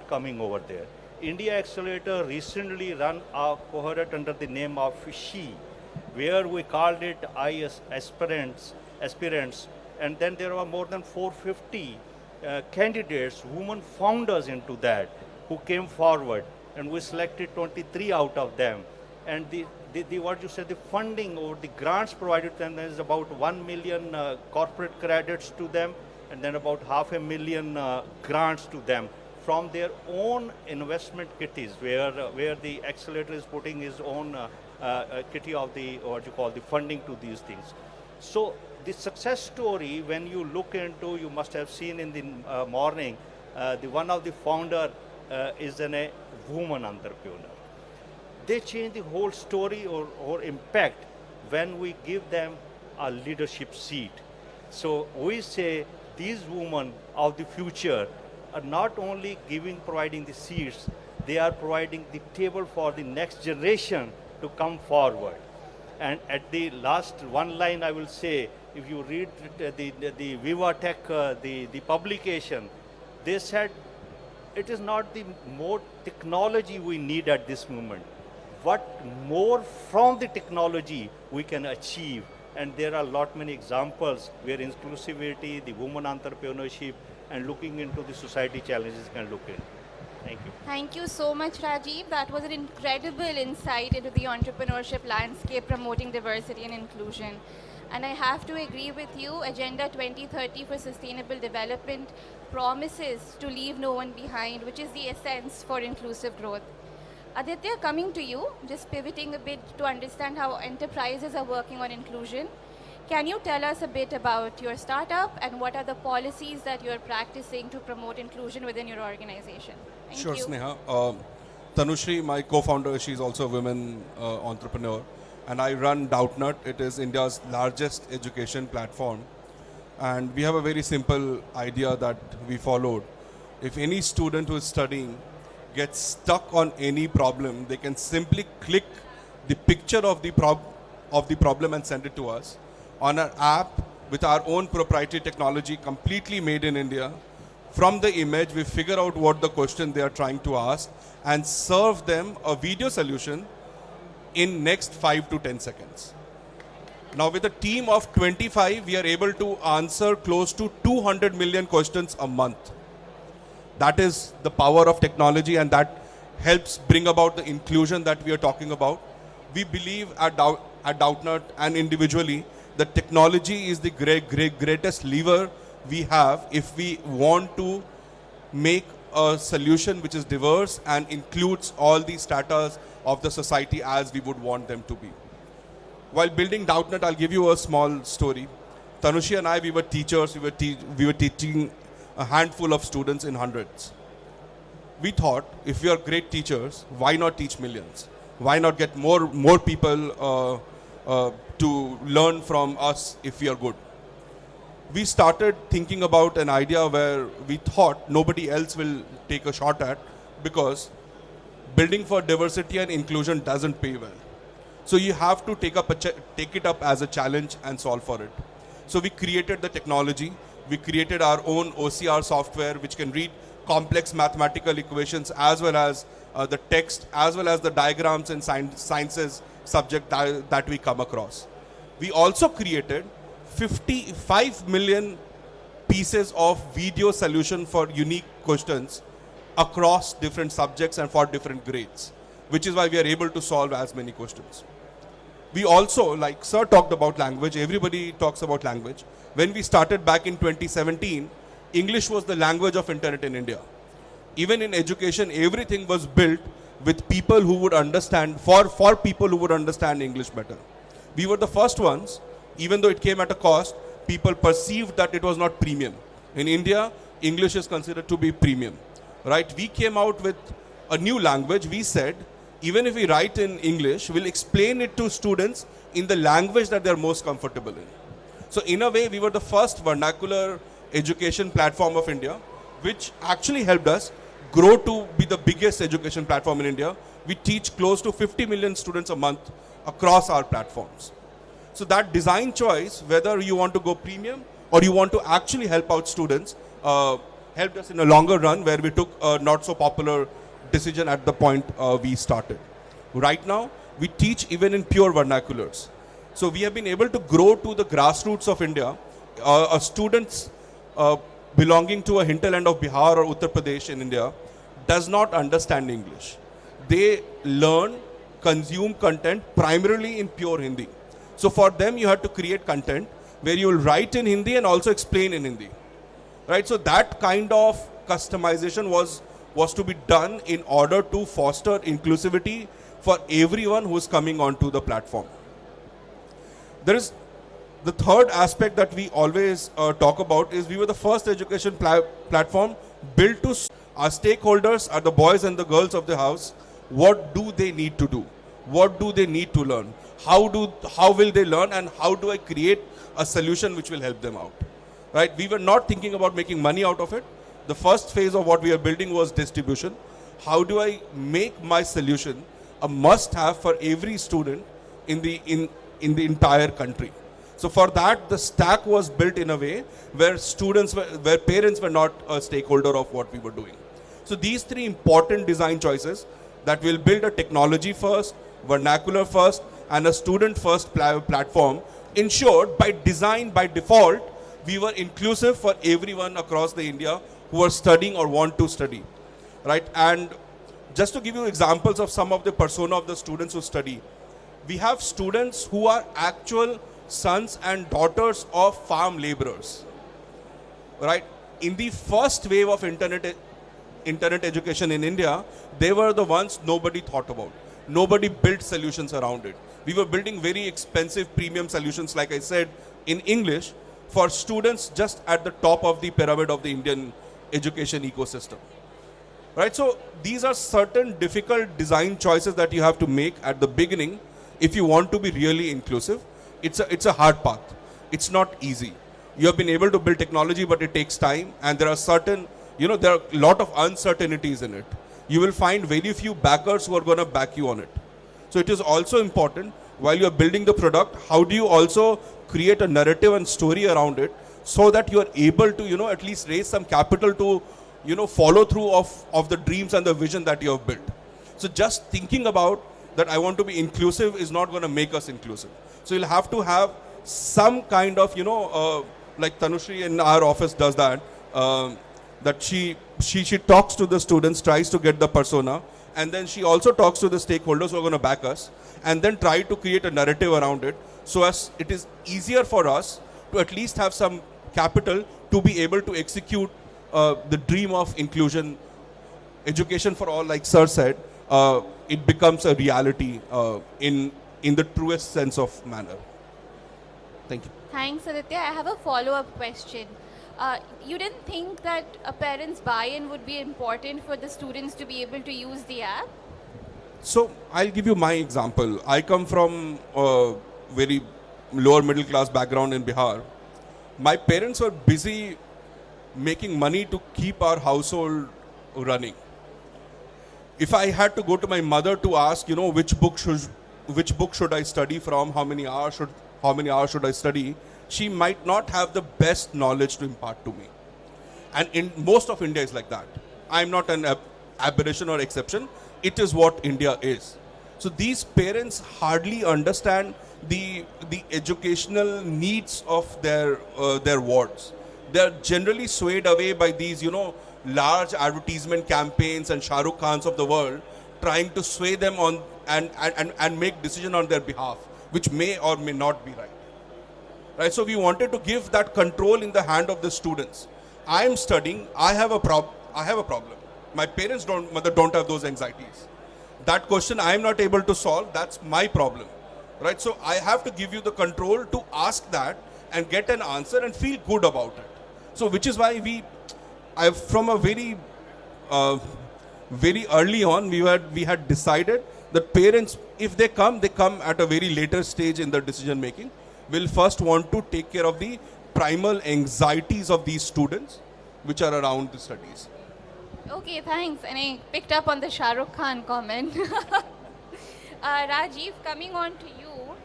coming over there. India Accelerator recently run a cohort under the name of SHE, where we called it aspirants, and then there were more than 450 candidates, women founders into that, who came forward, and we selected 23 out of them. And the what you said, the funding or the grants provided to them is about 1 million corporate credits to them, and then about 500,000 grants to them from their own investment kitties, where the accelerator is putting his own kitty of the, what you call, the funding to these things. So the success story, when you look into, you must have seen in the morning, the one of the founder is a woman entrepreneur. They change the whole story or impact when we give them a leadership seat. So we say these women of the future are not only providing the seats, they are providing the table for the next generation to come forward. And at the last one line, I will say, if you read the Viva Tech, the publication, they said it is not the more technology we need at this moment. What more from the technology we can achieve. And there are a lot many examples where inclusivity, the women entrepreneurship, and looking into the society challenges can look in. Thank you. Thank you so much, Rajiv. That was an incredible insight into the entrepreneurship landscape promoting diversity and inclusion. And I have to agree with you, Agenda 2030 for Sustainable Development promises to leave no one behind, which is the essence for inclusive growth. Aditya, coming to you, just pivoting a bit to understand how enterprises are working on inclusion. Can you tell us a bit about your startup and what are the policies that you're practicing to promote inclusion within your organization? Thank Sure, you. Sneha. Tanushri, my co-founder, she's also a women entrepreneur. And I run DoubtNut. It is India's largest education platform. And we have a very simple idea that we followed. If any student who is studying gets stuck on any problem, they can simply click the picture of the problem and send it to us on our app with our own proprietary technology, completely made in India. From the image, we figure out what the question they are trying to ask and serve them a video solution in next 5 to 10 seconds. Now with a team of 25, we are able to answer close to 200 million questions a month. That is the power of technology, and that helps bring about the inclusion that we are talking about. We believe at DoubtNut and individually that technology is the greatest lever we have if we want to make a solution which is diverse and includes all the stratas of the society as we would want them to be. While building DoubtNut, I'll give you a small story. Tanushi and I, we were teachers. We were teaching a handful of students in hundreds. We thought, if we are great teachers, why not teach millions? Why not get more people to learn from us if we are good? We started thinking about an idea where we thought nobody else will take a shot at, because building for diversity and inclusion doesn't pay well. So you have to take it up as a challenge and solve for it. So we created the technology. We created our own OCR software which can read complex mathematical equations as well as the text, as well as the diagrams and sciences subject that we come across. We also created 55 million pieces of video solution for unique questions across different subjects and for different grades, which is why we are able to solve as many questions. We also, like Sir talked about language, everybody talks about language. When we started back in 2017, English was the language of internet in India. Even in education, everything was built with people who would understand, for people who would understand English better. We were the first ones, even though it came at a cost, people perceived that it was not premium. In India, English is considered to be premium, right? We came out with a new language. We said, even if we write in English, we'll explain it to students in the language that they're most comfortable in. So in a way, we were the first vernacular education platform of India, which actually helped us grow to be the biggest education platform in India. We teach close to 50 million students a month across our platforms. So that design choice, whether you want to go premium or you want to actually help out students, helped us in a longer run where we took a not so popular decision at the point we started. Right now, we teach even in pure vernaculars. So we have been able to grow to the grassroots of India. Students belonging to a hinterland of Bihar or Uttar Pradesh in India does not understand English. They learn, consume content primarily in pure Hindi. So for them, you have to create content where you will write in Hindi and also explain in Hindi. Right? So that kind of customization was to be done in order to foster inclusivity for everyone who is coming onto the platform. There is the third aspect that we always talk about is we were the first education platform built to our stakeholders are the boys and the girls of the house. What do they need to do? What do they need to learn? How will they learn, and how do I create a solution which will help them out? Right? We were not thinking about making money out of it. The first phase of what we are building was distribution. How do I make my solution a must-have for every student in the entire country? So for that, the stack was built in a way where where parents were not a stakeholder of what we were doing. So these three important design choices, that will build a technology first, vernacular first, and a student first platform, ensured by design, by default, we were inclusive for everyone across the India who are studying or want to study, right? And just to give you examples of some of the persona of the students who study, we have students who are actual sons and daughters of farm laborers, right? In the first wave of internet education in India, they were the ones nobody thought about. Nobody built solutions around it. We were building very expensive premium solutions, like I said, in English for students just at the top of the pyramid of the Indian education ecosystem. Right? So these are certain difficult design choices that you have to make at the beginning if you want to be really inclusive. It's a hard path. It's not easy. You have been able to build technology, but it takes time, and there are certain, there are a lot of uncertainties in it. You will find very few backers who are going to back you on it. So it is also important, while you are building the product, how do you also create a narrative and story around it so that you are able to, at least raise some capital to, follow through of the dreams and the vision that you have built. So just thinking about that I want to be inclusive is not going to make us inclusive. So you'll have to have some kind of, like Tanushree in our office does that, that she talks to the students, tries to get the persona, and then she also talks to the stakeholders who are going to back us, and then try to create a narrative around it so as it is easier for us to at least have some capital to be able to execute the dream of inclusion, education for all, like Sir said. It becomes a reality in the truest sense of manner. Thank you. Thanks, Aditya. I have a follow-up question. You didn't think that a parent's buy-in would be important for the students to be able to use the app? So I'll give you my example. I come from a very lower middle class background in Bihar. My parents were busy making money to keep our household running. If I had to go to my mother to ask, which book should I study from, how many hours should I study, she might not have the best knowledge to impart to me. And in most of India is like that. I'm not an aberration or exception. It is what India is. So these parents hardly understand the educational needs of their wards. They're generally swayed away by these, large advertisement campaigns and Shah Rukh Khans of the world trying to sway them on and make decision on their behalf, which may or may not be right. Right? So we wanted to give that control in the hand of the students. I am studying. I have a problem. My parents mother don't have those anxieties. That question I am not able to solve. That's my problem. Right? So I have to give you the control to ask that and get an answer and feel good about it. So which is why from a very early on, we had decided that parents, if they come at a very later stage in the decision making, will first want to take care of the primal anxieties of these students, which are around the studies. Okay, thanks. And I picked up on the Shah Rukh Khan comment. Rajiv, coming on to you.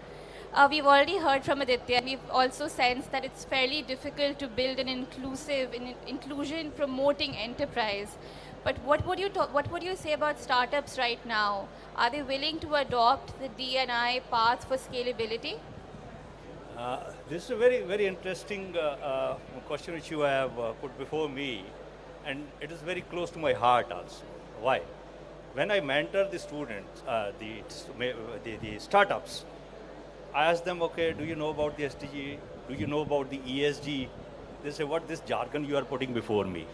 We've already heard from Aditya. We've also sensed that it's fairly difficult to build an inclusive, inclusion promoting enterprise. But what would you say about startups right now? Are they willing to adopt the D&I path for scalability? This is a very, very interesting question which you have put before me, and it is very close to my heart also. Why? When I mentor the students, the startups, I ask them, okay, do you know about the SDG? Do you know about the ESG? They say, what this jargon you are putting before me?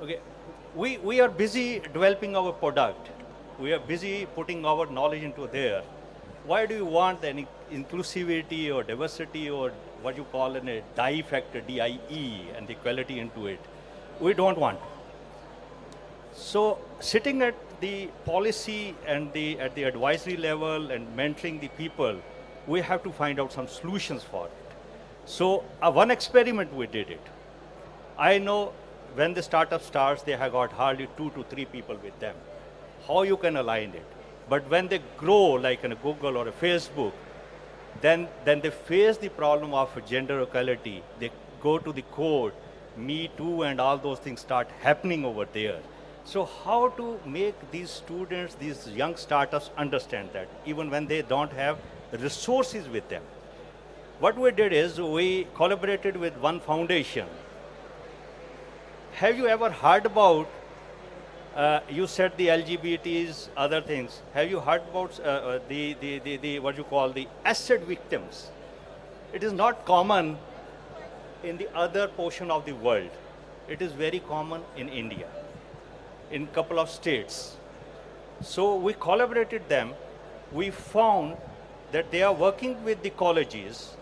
Okay, we are busy developing our product. We are busy putting our knowledge into there. Why do you want any inclusivity or diversity or what you call in a DIE factor, DIE, and the equality into it? We don't want. So sitting at the policy and at the advisory level and mentoring the people, we have to find out some solutions for it. So one experiment we did it. I know when the startup starts, they have got hardly 2 to 3 people with them. How you can align it? But when they grow, like in a Google or a Facebook, then they face the problem of gender equality. They go to the court, Me Too, and all those things start happening over there. So how to make these students, these young startups understand that, even when they don't have resources with them? What we did is we collaborated with one foundation. Have you ever heard about, you said the LGBTs, other things. Have you heard about the what you call the asset victims? It is not common in the other portion of the world. It is very common in India, in a couple of states. So we collaborated them. We found that they are working with the colleges.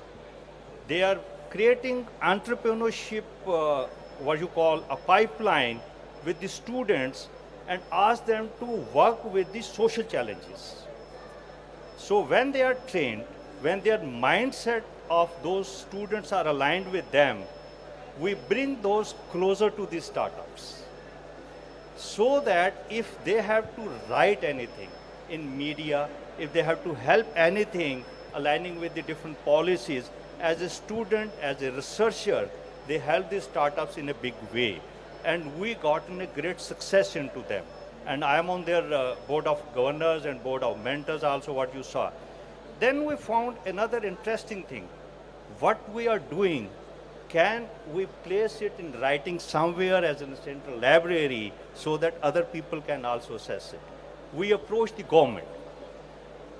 They are creating entrepreneurship, what you call a pipeline with the students, and ask them to work with the social challenges. So when they are trained, when their mindset of those students are aligned with them, we bring those closer to the startups. So that if they have to write anything in media, if they have to help anything aligning with the different policies, as a student, as a researcher, they help the startups in a big way. And we gotten a great success into them. And I am on their board of governors and board of mentors also, what you saw. Then we found another interesting thing. What we are doing, can we place it in writing somewhere as in a central library so that other people can also access it? We approached the government.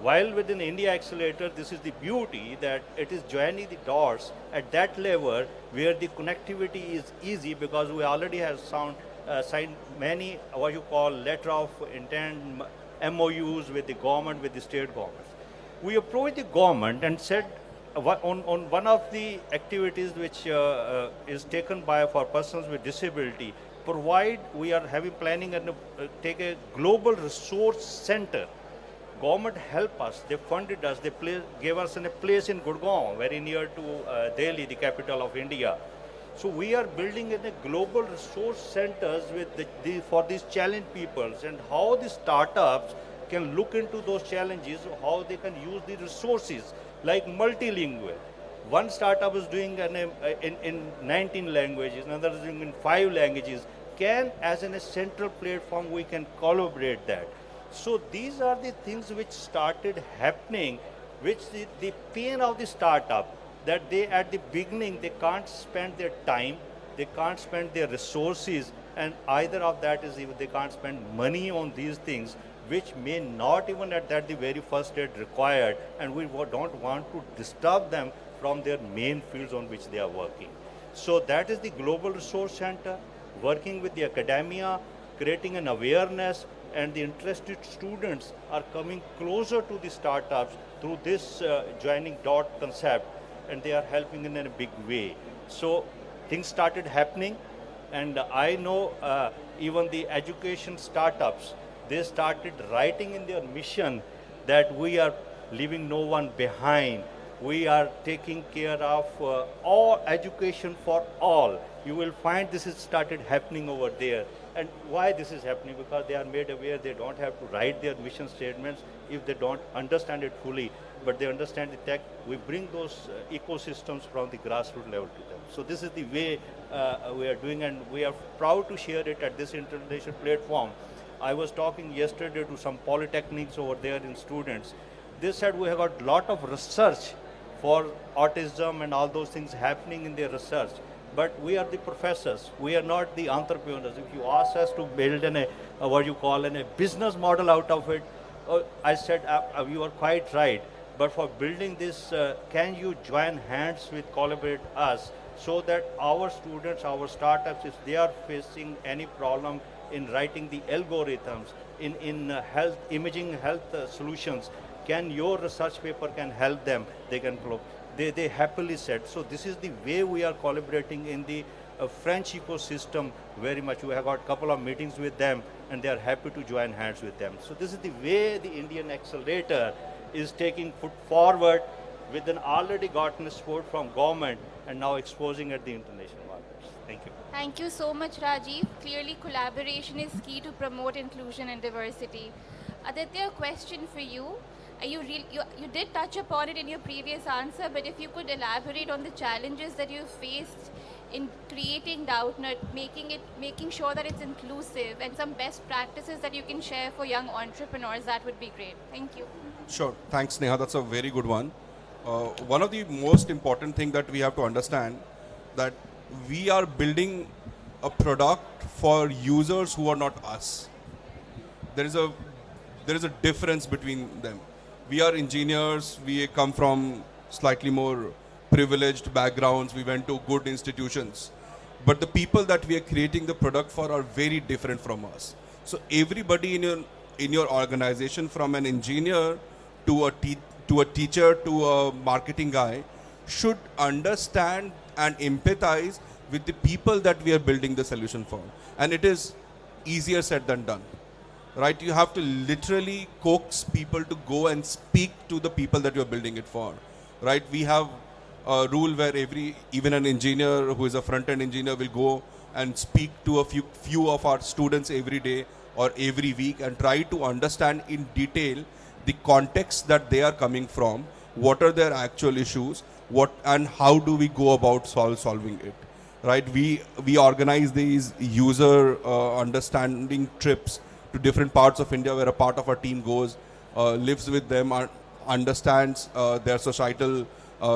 While within India Accelerator, this is the beauty that it is joining the dots at that level where the connectivity is easy, because we already have signed many what you call letter of intent MOUs with the government, with the state governments. We approached the government and said, on one of the activities which is taken by for persons with disability, we are having planning and take a global resource center. Government helped us, they funded us, they gave us a place in Gurgaon, very near to Delhi, the capital of India. So we are building in a global resource centers with for these challenged peoples, and how the startups can look into those challenges, how they can use the resources, like multilingual. One startup is doing in 19 languages, another is doing in 5 languages. As in a central platform, we can collaborate that. So these are the things which started happening, which the pain of the startup, that they at the beginning, they can't spend their time, they can't spend their resources, and either of that is even they can't spend money on these things, which may not even at that the very first date required, and we don't want to disturb them from their main fields on which they are working. So that is the Global Resource Center, working with the academia, creating an awareness, and the interested students are coming closer to the startups through this joining dot concept, and they are helping in a big way. So things started happening, and I know even the education startups, they started writing in their mission that we are leaving no one behind. We are taking care of all education for all. You will find this has started happening over there. And why this is happening? Because they are made aware they don't have to write their mission statements if they don't understand it fully, but they understand the tech. We bring those ecosystems from the grassroots level to them. So this is the way we are doing, and we are proud to share it at this international platform. I was talking yesterday to some polytechnics over there in students. They said we have got a lot of research for autism and all those things happening in their research. But we are the professors. We are not the entrepreneurs. If you ask us to build what you call a business model out of it, I said you are quite right. But for building this, can you join hands with collaborate us so that our students, our startups, if they are facing any problem in writing the algorithms in health imaging health solutions, can your research paper can help them? They can they happily said. So this is the way we are collaborating in the French ecosystem very much. We have got a couple of meetings with them and they are happy to join hands with them. So this is the way the Indian accelerator is taking foot forward with an already gotten support from government and now exposing at the international markets. Thank you. Thank you so much, Rajiv. Clearly, collaboration is key to promote inclusion and diversity. Aditya, a question for you. You did touch upon it in your previous answer, but if you could elaborate on the challenges that you faced in creating DoubtNut, making sure that it's inclusive, and some best practices that you can share for young entrepreneurs, that would be great. Thank you. Sure. Thanks, Neha. That's a very good one. One of the most important thing that we have to understand that we are building a product for users who are not us. There is a difference between them. We are engineers, we come from slightly more privileged backgrounds, we went to good institutions. But the people that we are creating the product for are very different from us. So everybody in your organization, from an engineer to a teacher to a marketing guy, should understand and empathize with the people that we are building the solution for. And it is easier said than done. Right, you have to literally coax people to go and speak to the people that you're building it for. Right, we have a rule where even an engineer who is a front-end engineer will go and speak to a few of our students every day or every week and try to understand in detail the context that they are coming from, what are their actual issues, and how do we go about solving it. Right, we organize these user understanding trips to different parts of India where a part of our team goes, lives with them, understands their societal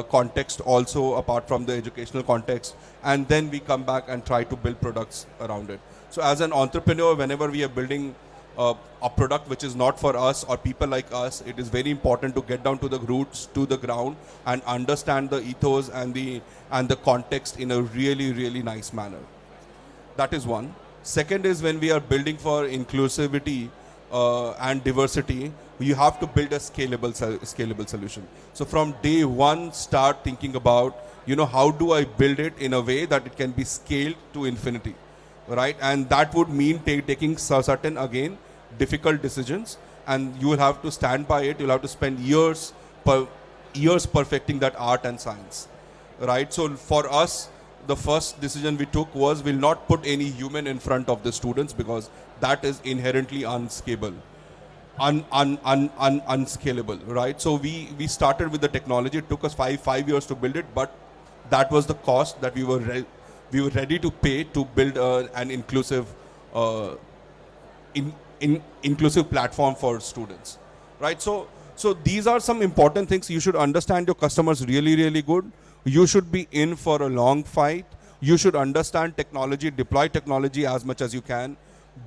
context also apart from the educational context, and then we come back and try to build products around it. So as an entrepreneur, whenever we are building a product which is not for us or people like us, it is very important to get down to the roots, to the ground, and understand the ethos and the context in a really, really nice manner. That is one. Second is when we are building for inclusivity and diversity, you have to build a scalable solution. So from day one, start thinking about, how do I build it in a way that it can be scaled to infinity, right? And that would mean taking certain, again, difficult decisions, and you will have to stand by it. You'll have to spend years perfecting that art and science, right? So for us, the first decision we took was we'll not put any human in front of the students because that is inherently unscalable, unscalable, right? So we started with the technology. It took us five years to build it, but that was the cost that we were ready to pay to build an inclusive inclusive platform for students, right? So these are some important things. You should understand your customers really, really good. You should be in for a long fight. You should understand technology, deploy technology as much as you can,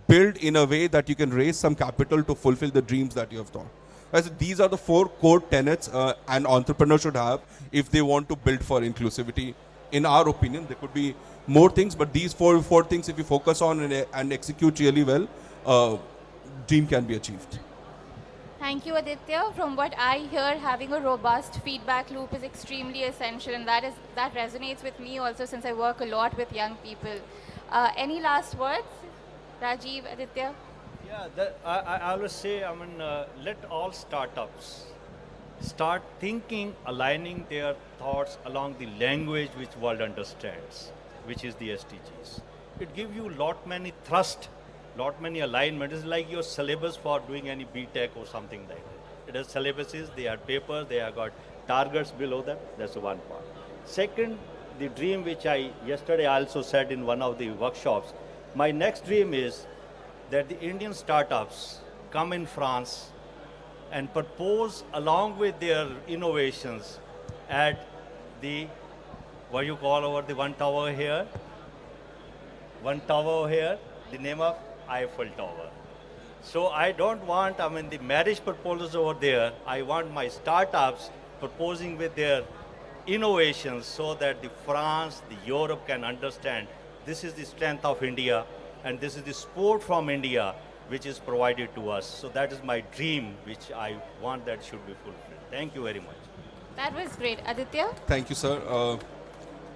build in a way that you can raise some capital to fulfill the dreams that you have thought. Right, so these are the 4 core tenets an entrepreneur should have if they want to build for inclusivity. In our opinion, there could be more things, but these four things, if you focus on and execute really well, dream can be achieved. Thank you, Aditya. From what I hear, having a robust feedback loop is extremely essential, and that resonates with me also since I work a lot with young people. Any last words, Rajiv, Aditya? Yeah, I always say, let all startups start thinking, aligning their thoughts along the language which world understands, which is the SDGs. It gives you many thrust not many alignment. It's like your syllabus for doing any BTech or something like that. It has syllabuses, they have papers, they have got targets below them. That's one part. Second, the dream which yesterday I also said in one of the workshops, my next dream is that the Indian startups come in France and propose along with their innovations at the, what you call over the one tower here, the name of Eiffel Tower. So I don't want, the marriage proposals over there. I want my startups proposing with their innovations so that the France, the Europe can understand this is the strength of India and this is the support from India which is provided to us. So that is my dream which I want that should be fulfilled. Thank you very much. That was great. Aditya? Thank you, sir.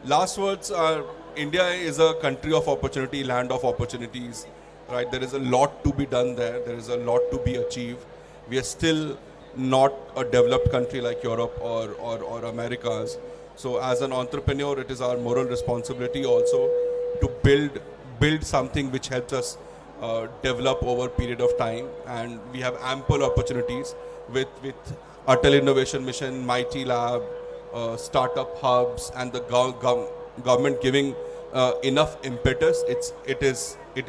Last words are India is a country of opportunity, land of opportunities. Right? There is a lot to be done there. There is a lot to be achieved. We are still not a developed country like Europe or Americas. So as an entrepreneur, it is our moral responsibility also to build something which helps us develop over a period of time. And we have ample opportunities with Atal Innovation Mission, Mighty Lab, startup hubs, and the government giving enough impetus. It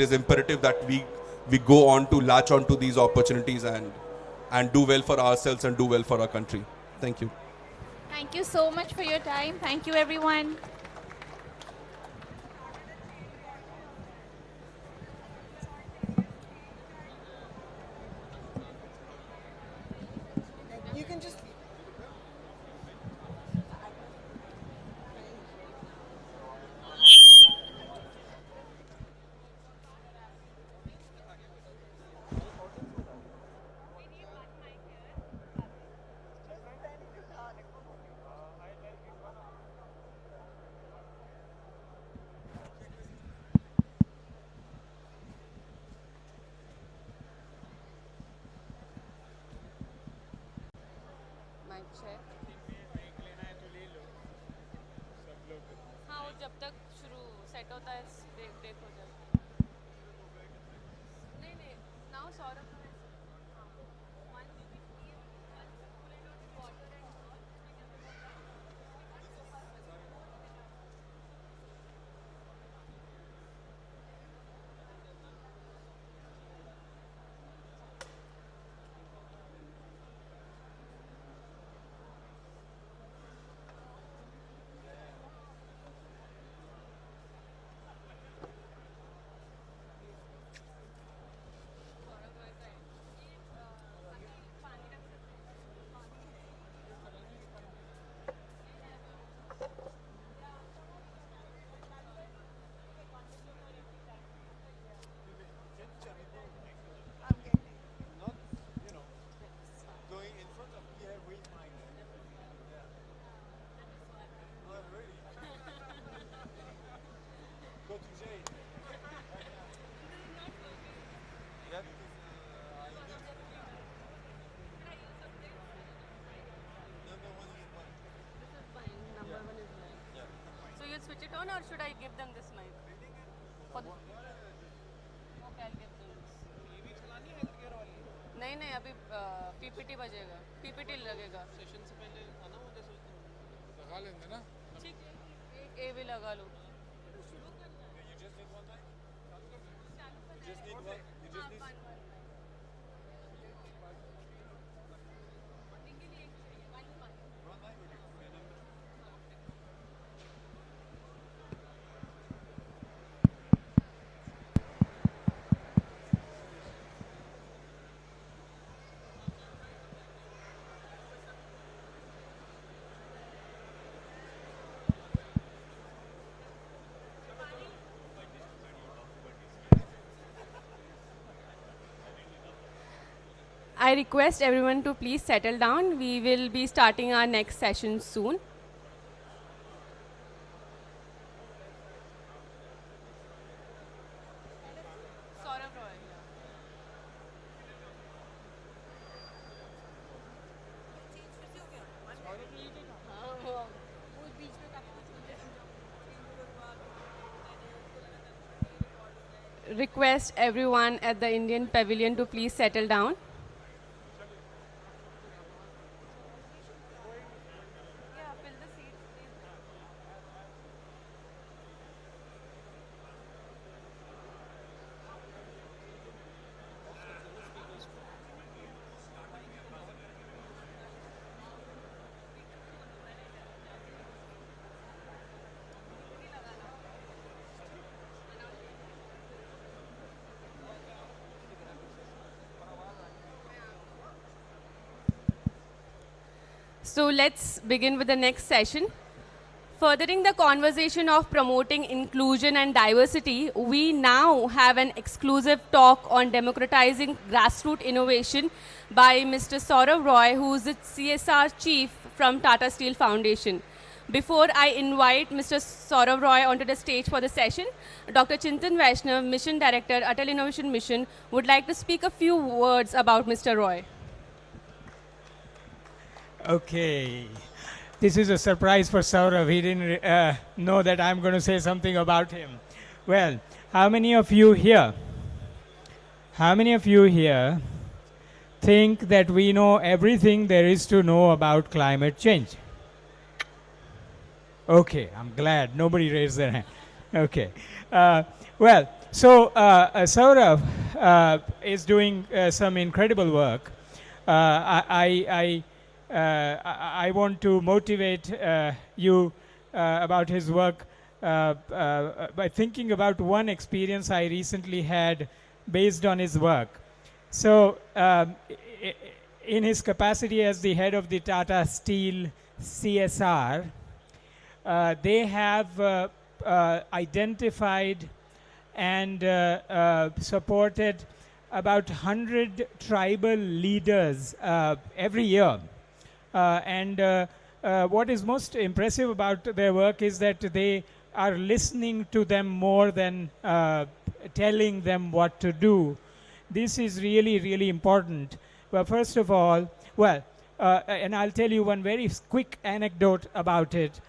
is imperative that we go on to latch on to these opportunities and do well for ourselves and do well for our country. Thank you. Thank you so much for your time. Thank you, everyone. You can just. हाँ वो जब तक शुरू set होता है break हो जाए नहीं नहीं now Saurabh switch it on or should I give them this mic? For the... Okay, I'll give them this. नहीं नहीं अभी पीपीटी बजेगा पीपीटी लगेगा सेशन से पहले आना मुझे लगा लेंगे ना ठीक है एक ए भी लगा लो I request everyone to please settle down. We will be starting our next session soon. request everyone at the Indian Pavilion to please settle down. So let's begin with the next session. Furthering the conversation of promoting inclusion and diversity, we now have an exclusive talk on democratizing grassroots innovation by Mr. Saurav Roy, who is the CSR chief from Tata Steel Foundation. Before I invite Mr. Saurav Roy onto the stage for the session, Dr. Chintan Vaishnav, Mission Director, Atal Innovation Mission, would like to speak a few words about Mr. Roy. Okay. This is a surprise for Saurav. He didn't know that I'm going to say something about him. Well, how many of you here think that we know everything there is to know about climate change? Okay, I'm glad. Nobody raised their hand. Okay. Saurav is doing some incredible work. I want to motivate you about his work by thinking about one experience I recently had based on his work. So, in his capacity as the head of the Tata Steel CSR, they have identified and supported about 100 tribal leaders every year. What is most impressive about their work is that they are listening to them more than telling them what to do. This is really, really important. Well, first of all, and I'll tell you one very quick anecdote about it.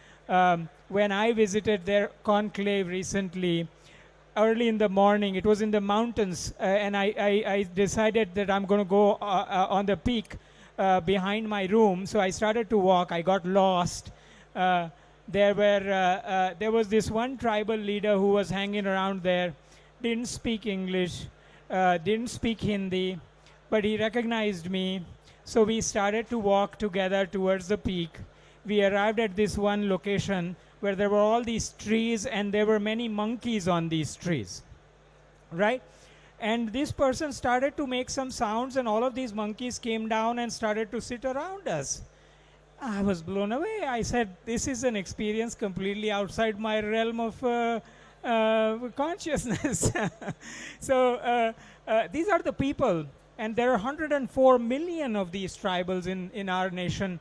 When I visited their conclave recently, early in the morning, it was in the mountains, and I decided that I'm going to go on the peak behind my room. So I started to walk. I got lost. There was this one tribal leader who was hanging around there, didn't speak English, didn't speak Hindi, but he recognized me. So we started to walk together towards the peak. We arrived at this one location where there were all these trees and there were many monkeys on these trees, right? And this person started to make some sounds, and all of these monkeys came down and started to sit around us. I was blown away. I said, this is an experience completely outside my realm of consciousness. So these are the people, and there are 104 million of these tribals in our nation.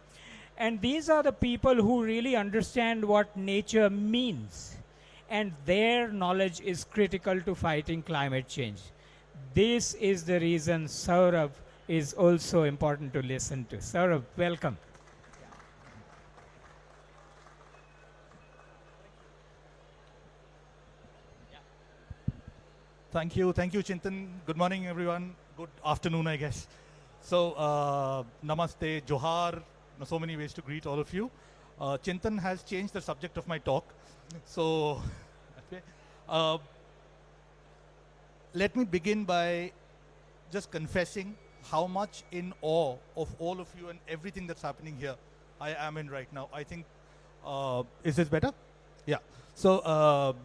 And these are the people who really understand what nature means. And their knowledge is critical to fighting climate change. This is the reason Saurav is also important to listen to. Saurav, welcome. Thank you, Chintan. Good morning, everyone. Good afternoon, I guess. So, namaste, johar, so many ways to greet all of you. Chintan has changed the subject of my talk. So, okay. Let me begin by just confessing how much in awe of all of you and everything that's happening here I am in right now. I think, is this better? Yeah. So,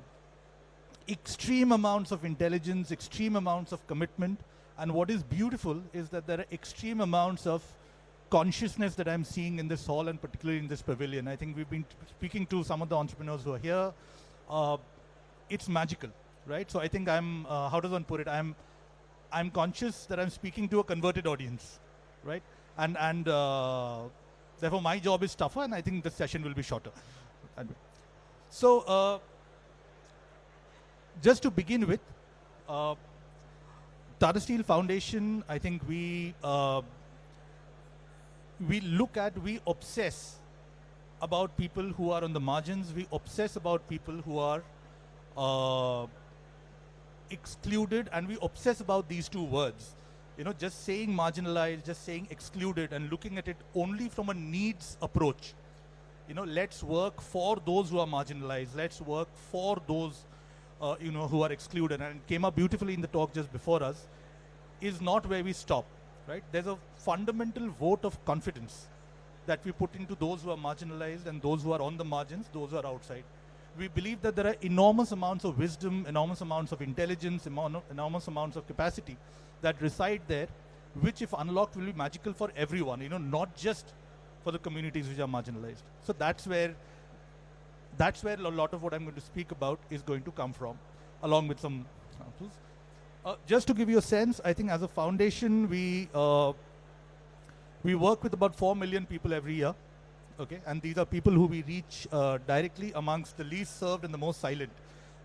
extreme amounts of intelligence, extreme amounts of commitment, and what is beautiful is that there are extreme amounts of consciousness that I'm seeing in this hall and particularly in this pavilion. I think we've been speaking to some of the entrepreneurs who are here. It's magical, right? So I think I'm, how does one put it? I'm conscious that I'm speaking to a converted audience, right? And therefore my job is tougher, and I think this session will be shorter. So just to begin with, Tata Steel Foundation, I think we obsess about people who are on the margins. We obsess about people who are excluded, and we obsess about these two words. Just saying marginalized, just saying excluded, and looking at it only from a needs approach. Let's work for those who are marginalized. Let's work for those, who are excluded. And it came up beautifully in the talk just before us, is not where we stop, right? There's a fundamental vote of confidence that we put into those who are marginalized and those who are on the margins, those who are outside. We believe that there are enormous amounts of wisdom, enormous amounts of intelligence, enormous amounts of capacity that reside there, which if unlocked will be magical for everyone, not just for the communities which are marginalized. So that's where a lot of what I'm going to speak about is going to come from, along with some examples. Just to give you a sense, I think as a foundation, we work with about 4 million people every year. Okay, and these are people who we reach directly amongst the least served and the most silent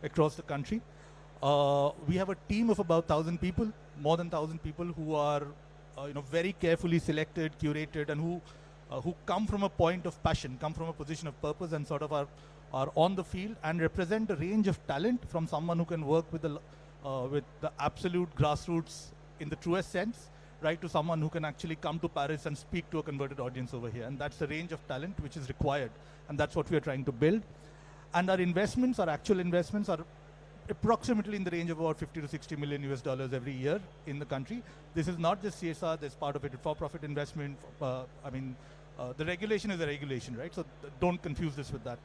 across the country. We have a team of about 1,000 people, more than 1,000 people who are very carefully selected, curated, and who come from a point of passion, come from a position of purpose, and sort of are on the field and represent a range of talent, from someone who can work with the absolute grassroots in the truest sense, right, to someone who can actually come to Paris and speak to a converted audience over here. And that's the range of talent which is required. And that's what we are trying to build. And our investments, our actual investments, are approximately in the range of about 50 to 60 million US dollars every year in the country. This is not just CSR, there's part of it for-profit investment. The regulation is a regulation, right? So don't confuse this with that.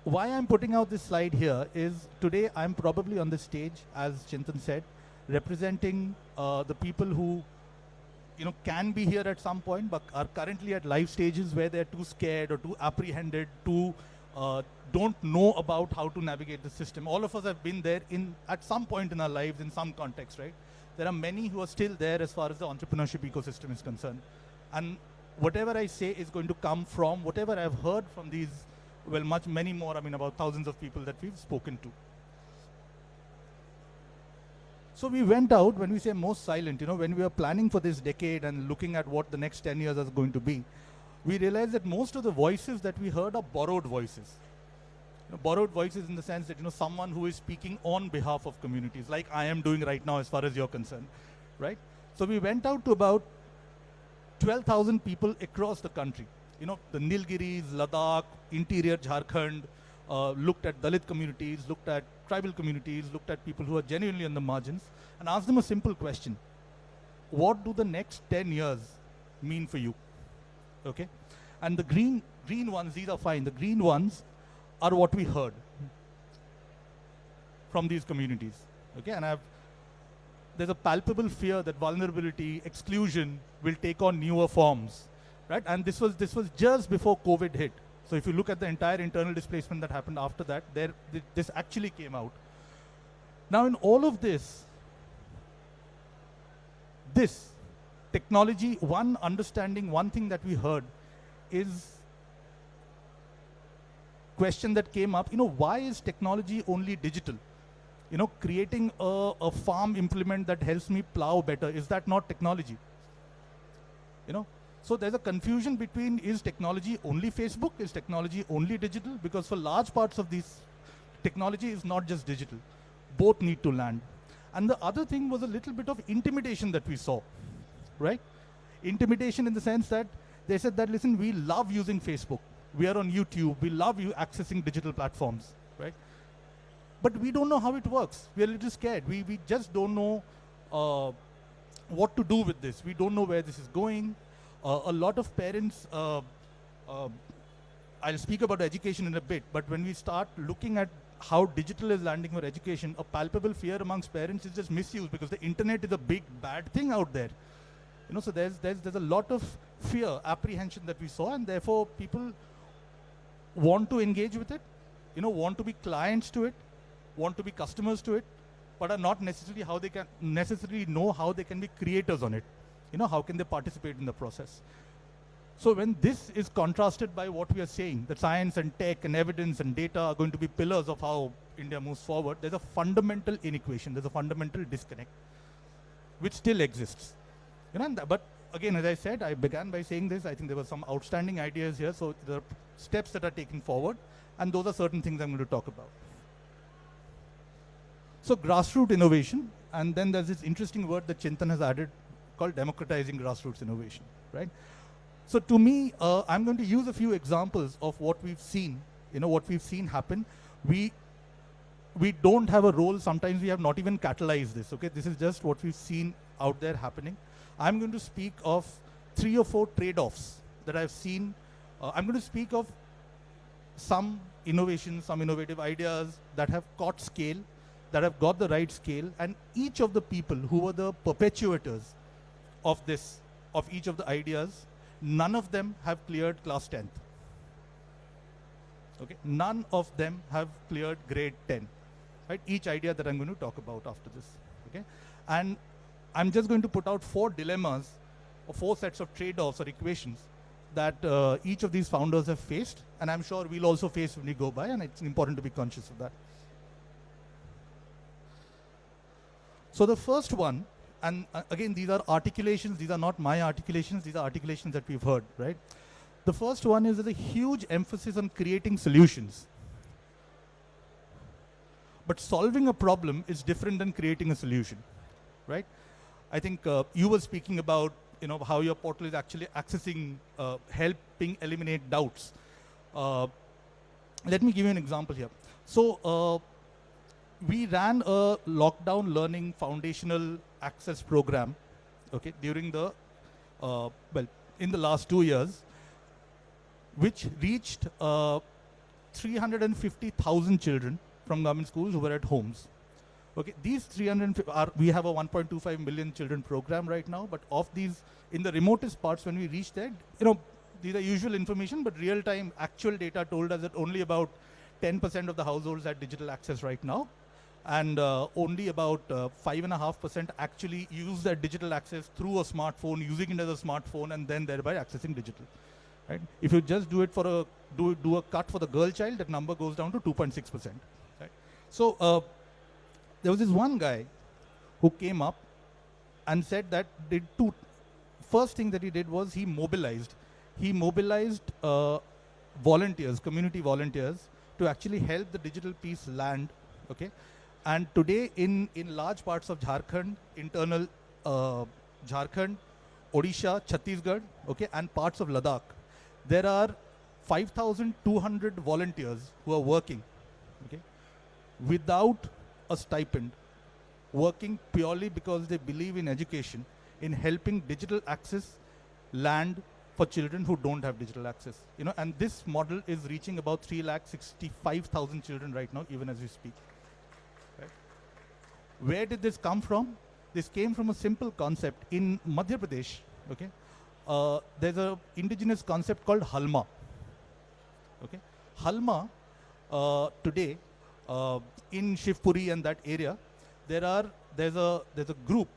Why I'm putting out this slide here is today I'm probably on the stage, as Chintan said, representing the people who can be here at some point but are currently at life stages where they're too scared or too apprehended, don't know about how to navigate the system. All of us have been there at some point in our lives, in some context, right? There are many who are still there as far as the entrepreneurship ecosystem is concerned. And whatever I say is going to come from whatever I've heard from these, many more, about thousands of people that we've spoken to. So we went out, when we say most silent, when we were planning for this decade and looking at what the next 10 years is going to be, we realized that most of the voices that we heard are borrowed voices. Borrowed voices in the sense that, someone who is speaking on behalf of communities, like I am doing right now as far as you're concerned, right? So we went out to about 12,000 people across the country. The Nilgiris, Ladakh, interior Jharkhand, looked at Dalit communities, looked at tribal communities, looked at people who are genuinely on the margins, and asked them a simple question. What do the next 10 years mean for you? Okay? And the green ones, these are fine. The green ones are what we heard from these communities. Okay? And there's a palpable fear that vulnerability, exclusion will take on newer forms. Right? And this was just before COVID hit. So if you look at the entire internal displacement that happened after that, this actually came out. Now in all of this technology, one thing that we heard is question that came up, why is technology only digital? Creating a farm implement that helps me plow better, is that not technology? So there's a confusion between, is technology only Facebook? Is technology only digital? Because for large parts of these, technology is not just digital. Both need to land. And the other thing was a little bit of intimidation that we saw, right? Intimidation in the sense that they said that, listen, we love using Facebook. We are on YouTube. We love accessing digital platforms, right? But we don't know how it works. We are a little scared. We just don't know what to do with this. We don't know where this is going. A lot of parents, I'll speak about education in a bit, but when we start looking at how digital is landing for education, a palpable fear amongst parents is just misuse, because the internet is a big bad thing out there. So there's a lot of fear, apprehension that we saw, and therefore people want to engage with it, want to be clients to it, want to be customers to it, but are not necessarily know how they can be creators on it. How can they participate in the process? So when this is contrasted by what we are saying, that science and tech and evidence and data are going to be pillars of how India moves forward, there's a fundamental inequation, there's a fundamental disconnect, which still exists. But again, as I said, I began by saying this, I think there were some outstanding ideas here, so there are steps that are taken forward, and those are certain things I'm going to talk about. So grassroots innovation, and then there's this interesting word that Chintan has added called democratizing grassroots innovation, right? So to me, I'm going to use a few examples of what we've seen, what we've seen happen. We don't have a role. Sometimes we have not even catalyzed this, okay? This is just what we've seen out there happening. I'm going to speak of 3 or 4 trade-offs that I've seen. I'm going to speak of some innovations, some innovative ideas that have caught scale, that have got the right scale, and each of the people who were the perpetuators of this, of each of the ideas, none of them have cleared class 10th. Okay, none of them have cleared grade 10. Right, each idea that I'm going to talk about after this. Okay, and I'm just going to put out 4 dilemmas, or 4 sets of trade-offs or equations that each of these founders have faced, and I'm sure we'll also face when we go by, and it's important to be conscious of that. So the first one, and again, these are articulations, these are not my articulations, these are articulations that we've heard, right? The first one is a huge emphasis on creating solutions. But solving a problem is different than creating a solution, right? I think you were speaking about how your portal is actually accessing, helping eliminate doubts. Let me give you an example here. So we ran a lockdown learning foundational access program, okay, during the, in the last 2 years, which reached 350,000 children from government schools who were at homes. Okay, these 350 are, we have a 1.25 million children program right now, but of these, in the remotest parts when we reached there, these are usual information, but real-time actual data told us that only about 10% of the households had digital access right now, and only about 5.5% actually use that digital access through a smartphone, using it as a smartphone, and then thereby accessing digital. Right? If you just do it for a do a cut for the girl child, that number goes down to 2.6%. Right? So there was this one guy who came up and said that first thing that he did was he mobilized volunteers, community volunteers, to actually help the digital piece land. Okay, and today in large parts of Jharkhand, internal Jharkhand, Odisha, Chhattisgarh, okay, and parts of Ladakh, there are 5,200 volunteers who are working, okay, without a stipend, working purely because they believe in education, in helping digital access land for children who don't have digital access. And this model is reaching about 365,000 children right now, even as we speak. Right? Where did this come from? This came from a simple concept in Madhya Pradesh. Okay, there's an indigenous concept called halma. Okay, halma today in Shivpuri and that area, there's a group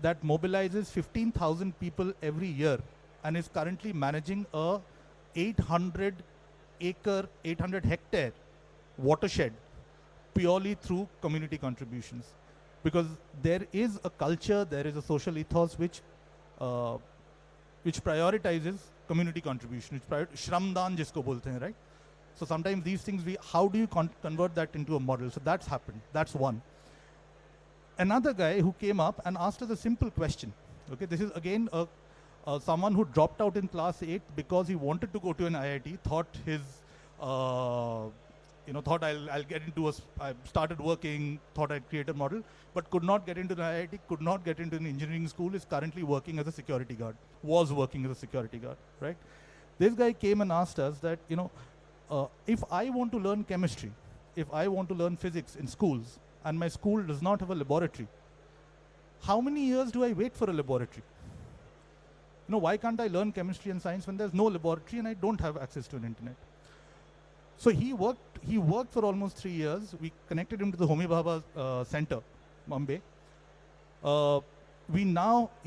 that mobilizes 15,000 people every year and is currently managing a 800 hectare watershed purely through community contributions. Because there is a culture, there is a social ethos which prioritizes community contribution, Shramdan jisko bolte hain, right? So sometimes these things, how do you convert that into a model? So that's happened, that's one. Another guy who came up and asked us a simple question. Okay, this is again someone who dropped out in class 8 because he wanted to go to an IIT, thought I'll get into I started working, thought I'd create a model, but could not get into the IIT, could not get into an engineering school, is currently working as a security guard, was working as a security guard, right? This guy came and asked us that, if I want to learn chemistry, if I want to learn physics in schools, and my school does not have a laboratory, how many years do I wait for a laboratory? Why can't I learn chemistry and science when there's no laboratory and I don't have access to an internet? So he worked for almost 3 years. We connected him to the Homi Bhabha Center, Bombay.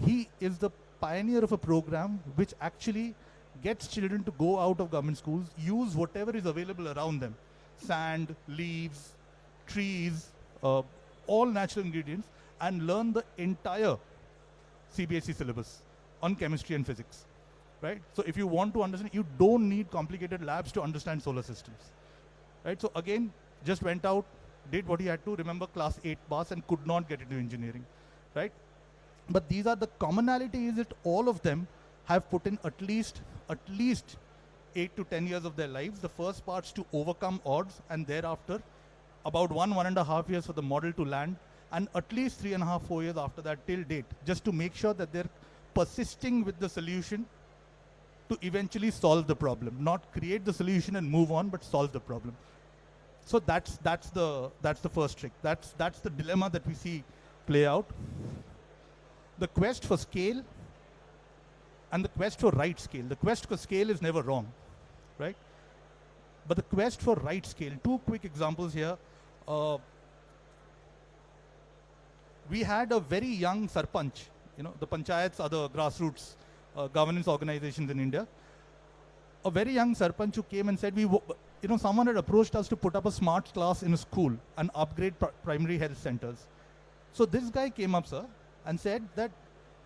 He is the pioneer of a program which actually gets children to go out of government schools, use whatever is available around them, sand, leaves, trees, all natural ingredients, and learn the entire CBSE syllabus on chemistry and physics, right? So if you want to understand, you don't need complicated labs to understand solar systems, right? So again, just went out, did what he had to, remember class 8 pass, and could not get into engineering, right? But these are the commonalities that all of them have put in at least 8 to 10 years of their lives. The first part's to overcome odds, and thereafter about 1.5 years for the model to land, and at least 3.5, 4 years after that till date, just to make sure that they're persisting with the solution to eventually solve the problem, not create the solution and move on, but solve the problem. So that's the first trick. That's the dilemma that we see play out. The quest for scale and the quest for right scale. The quest for scale is never wrong, right? But the quest for right scale. Two quick examples here. We had a very young sarpanch. The panchayats are the grassroots governance organizations in India. A very young sarpanch who came and said, someone had approached us to put up a smart class in a school and upgrade primary health centers. So this guy came up, sir, and said that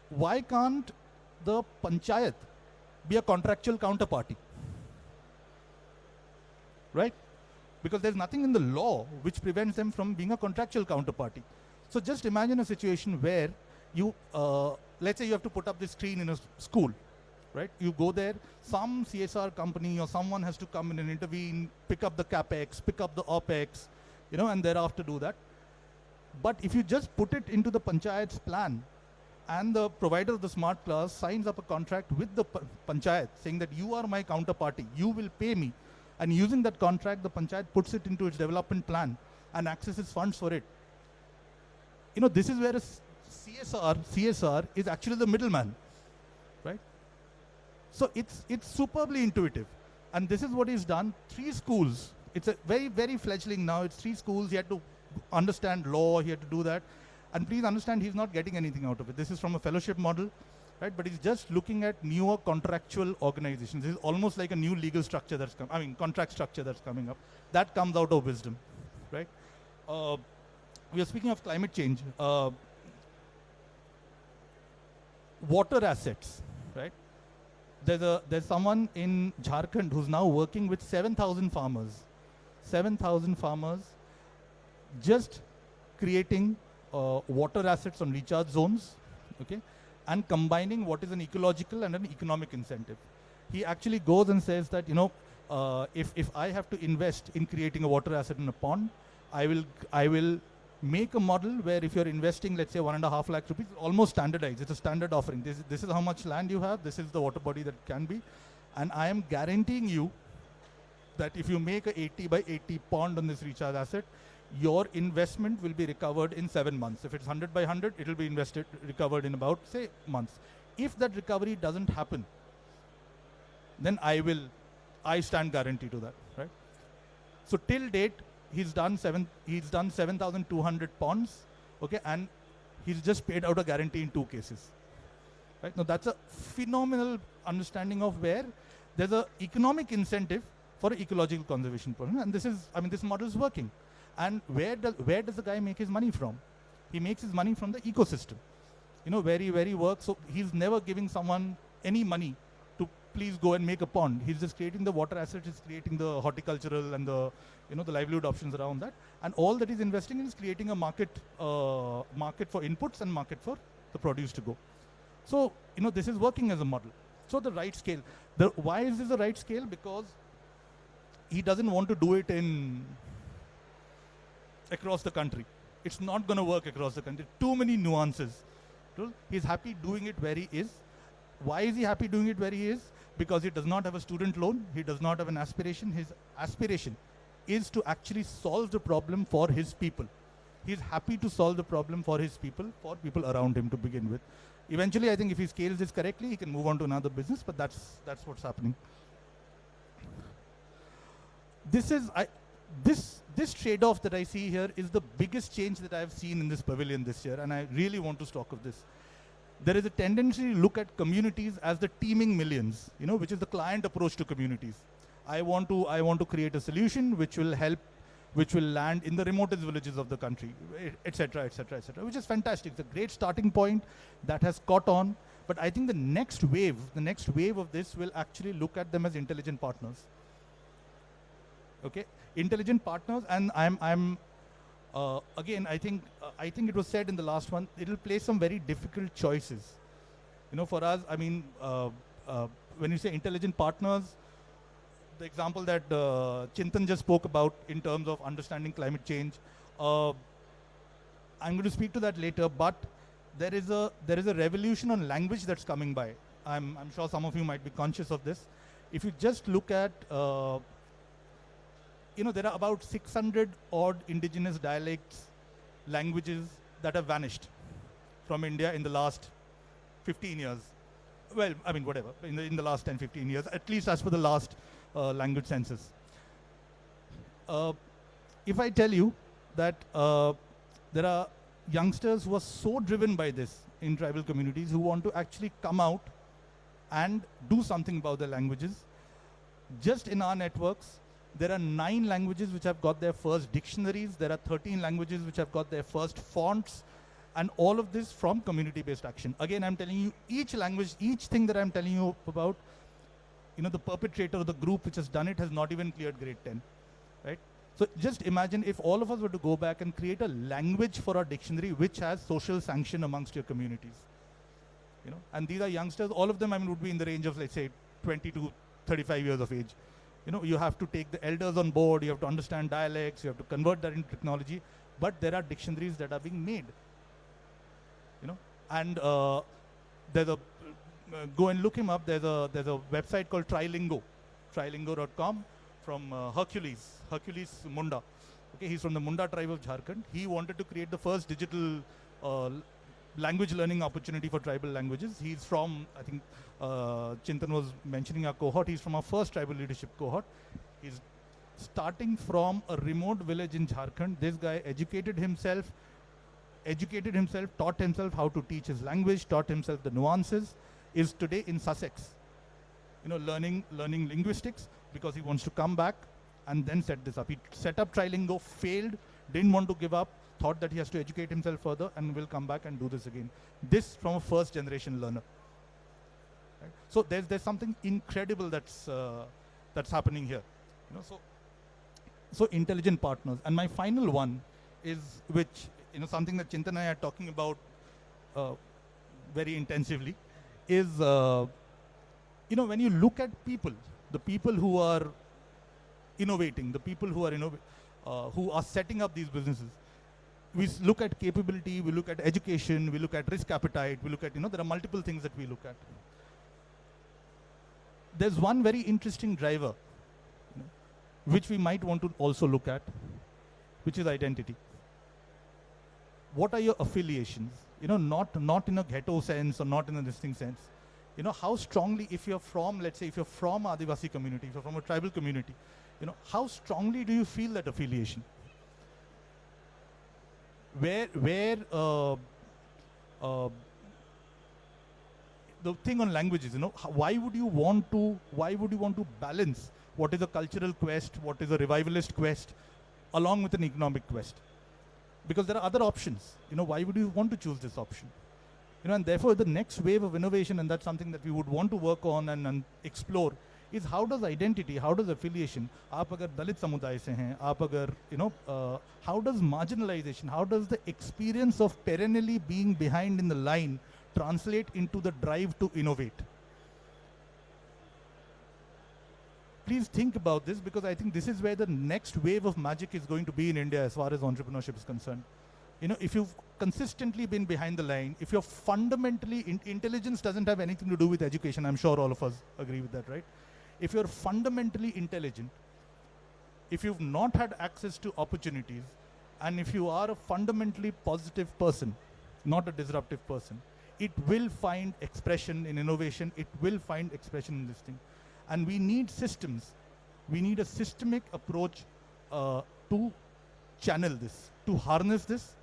why can't the panchayat be a contractual counterparty? Right? Because there's nothing in the law which prevents them from being a contractual counterparty. So just imagine a situation where you, let's say you have to put up this screen in a school, right? You go there, some CSR company or someone has to come in and intervene, pick up the capex, pick up the opex, and thereafter do that. But if you just put it into the panchayat's plan, and the provider of the smart class signs up a contract with the panchayat saying that you are my counterparty, you will pay me, and using that contract, the panchayat puts it into its development plan and accesses funds for it. This is where a CSR is actually the middleman, right? So it's superbly intuitive. And this is what he's done. 3 schools. It's a very, very fledgling now. It's 3 schools. He had to understand law. He had to do that. And please understand, he's not getting anything out of it. This is from a fellowship model, right? But he's just looking at newer contractual organizations. This is almost like a new legal structure contract structure that's coming up. That comes out of wisdom, right? We are speaking of climate change. Water assets, right? There's someone in Jharkhand who's now working with 7,000 farmers. 7,000 farmers just creating water assets on recharge zones, okay, and combining what is an ecological and an economic incentive. He actually goes and says that, if I have to invest in creating a water asset in a pond, I will make a model where if you're investing, let's say 1.5 lakh rupees, almost standardized. It's a standard offering. This is how much land you have. This is the water body that it can be. And I am guaranteeing you that if you make a 80 by 80 pond on this recharge asset, your investment will be recovered in 7 months. If it's 100 by 100, it will be recovered in about, say, months. If that recovery doesn't happen, then I stand guarantee to that, right? So till date, he's done 7,200 ponds, okay, and he's just paid out a guarantee in 2 cases. Right? Now that's a phenomenal understanding of where there's an economic incentive for ecological conservation program, and this model is working. And where does the guy make his money from? He makes his money from the ecosystem, where he works. So he's never giving someone any money to please go and make a pond. He's just creating the water assets, he's creating the horticultural and the the livelihood options around that. And all that he's investing in is creating a market for inputs and market for the produce to go. So this is working as a model. So the right scale. Why is this the right scale? Because he doesn't want to do it across the country. It's not going to work across the country. Too many nuances. He's happy doing it where he is. Why is he happy doing it where he is? Because he does not have a student loan. He does not have an aspiration. His aspiration is to actually solve the problem for his people. He's happy to solve the problem for his people, for people around him to begin with. Eventually, I think if he scales this correctly, he can move on to another business, but that's what's happening. This trade-off that I see here is the biggest change that I've seen in this pavilion this year, and I really want to talk of this. There is a tendency to look at communities as the teeming millions, which is the client approach to communities. I want to create a solution which will land in the remotest villages of the country, etc., etc., etc., which is fantastic. It's a great starting point that has caught on. But I think the next wave of this will actually look at them as intelligent partners. Okay, intelligent partners, and Again, I think it was said in the last one, it'll place some very difficult choices. You know, for us, I mean, when you say intelligent partners, the example that Chintan just spoke about in terms of understanding climate change, I'm going to speak to that later, but there is a revolution on language that's coming by. I'm sure some of you might be conscious of this. If you just look at, you know, there are about 600 odd indigenous dialects, languages that have vanished from India in the last 15 years. Well, I mean, whatever, in the last 10, 15 years, at least as per the last language census. If I tell you that there are youngsters who are so driven by this in tribal communities who want to actually come out and do something about their languages. Just in our networks, there are 9 languages which have got their first dictionaries. There are 13 languages which have got their first fonts. And all of this from community-based action. Again, I'm telling you, each language, each thing that I'm telling you about, you know, the perpetrator of the group which has done it has not even cleared grade 10, right? So just imagine if all of us were to go back and create a language for our dictionary which has social sanction amongst your communities. You know, and these are youngsters, all of them, I mean, would be in the range of, let's say, 20 to 35 years of age. You know, you have to take the elders on board, you have to understand dialects, you have to convert that into technology, but there are dictionaries that are being made. You know, and there's a go and look him up. There's a website called trilingo.com from Hercules Munda. Okay, he's from the Munda tribe of Jharkhand. He wanted to create the first digital language learning opportunity for tribal languages. He's from, I think Chintan was mentioning our cohort. He's from our first tribal leadership cohort. He's starting from a remote village in Jharkhand. This guy educated himself, taught himself how to teach his language, taught himself the nuances, is today in Sussex, you know, learning linguistics because he wants to come back and then set this up. He set up Trilingo, failed, didn't want to give up, thought that he has to educate himself further and will come back and do this again. This from a first generation learner. Right? So there's something incredible that's happening here. You know, so intelligent partners. And my final one is which, you know, something that Chintan and I are talking about very intensively is, you know, when you look at people, the people who are innovating, the people who are setting up these businesses, we look at capability, we look at education, we look at risk appetite, we look at, you know, there are multiple things that we look at. There's one very interesting driver, you know, which we might want to also look at, which is identity. What are your affiliations? You know, not in a ghetto sense or not in a distinct sense. You know, how strongly, if you're from, let's say, if you're from Adivasi community, if you're from a tribal community, you know, how strongly do you feel that affiliation? Where the thing on languages, you know, why would you want to balance what is a cultural quest, what is a revivalist quest, along with an economic quest? Because there are other options. You know, why would you want to choose this option? You know, and therefore the next wave of innovation, and that's something that we would want to work on and explore, is how does identity, how does affiliation, आप अगर दलित समुदाय से हैं, आप अगर, you know, how does marginalization, how does the experience of perennially being behind in the line translate into the drive to innovate? Please think about this, because I think this is where the next wave of magic is going to be in India as far as entrepreneurship is concerned. You know, if you've consistently been behind the line, if you're fundamentally, intelligence doesn't have anything to do with education, I'm sure all of us agree with that, right? If you're fundamentally intelligent, if you've not had access to opportunities, and if you are a fundamentally positive person, not a disruptive person, it will find expression in innovation, it will find expression in this thing. And we need systems. We need a systemic approach to channel this, to harness this,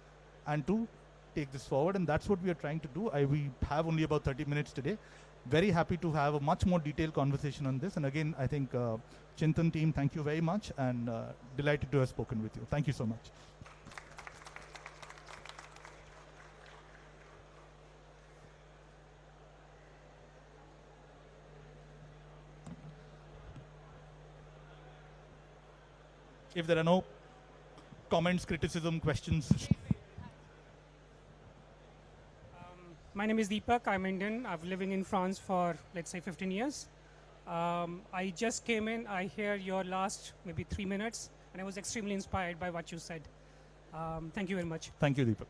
and to take this forward. And that's what we are trying to do. We have only about 30 minutes today. Very happy to have a much more detailed conversation on this. And again, I think Chintan team, thank you very much, and delighted to have spoken with you. Thank you so much. If there are no comments, criticism, questions. My name is Deepak. I'm Indian. I've been living in France for, let's say, 15 years. I just came in. I hear your last maybe 3 minutes, and I was extremely inspired by what you said. Thank you very much. Thank you, Deepak.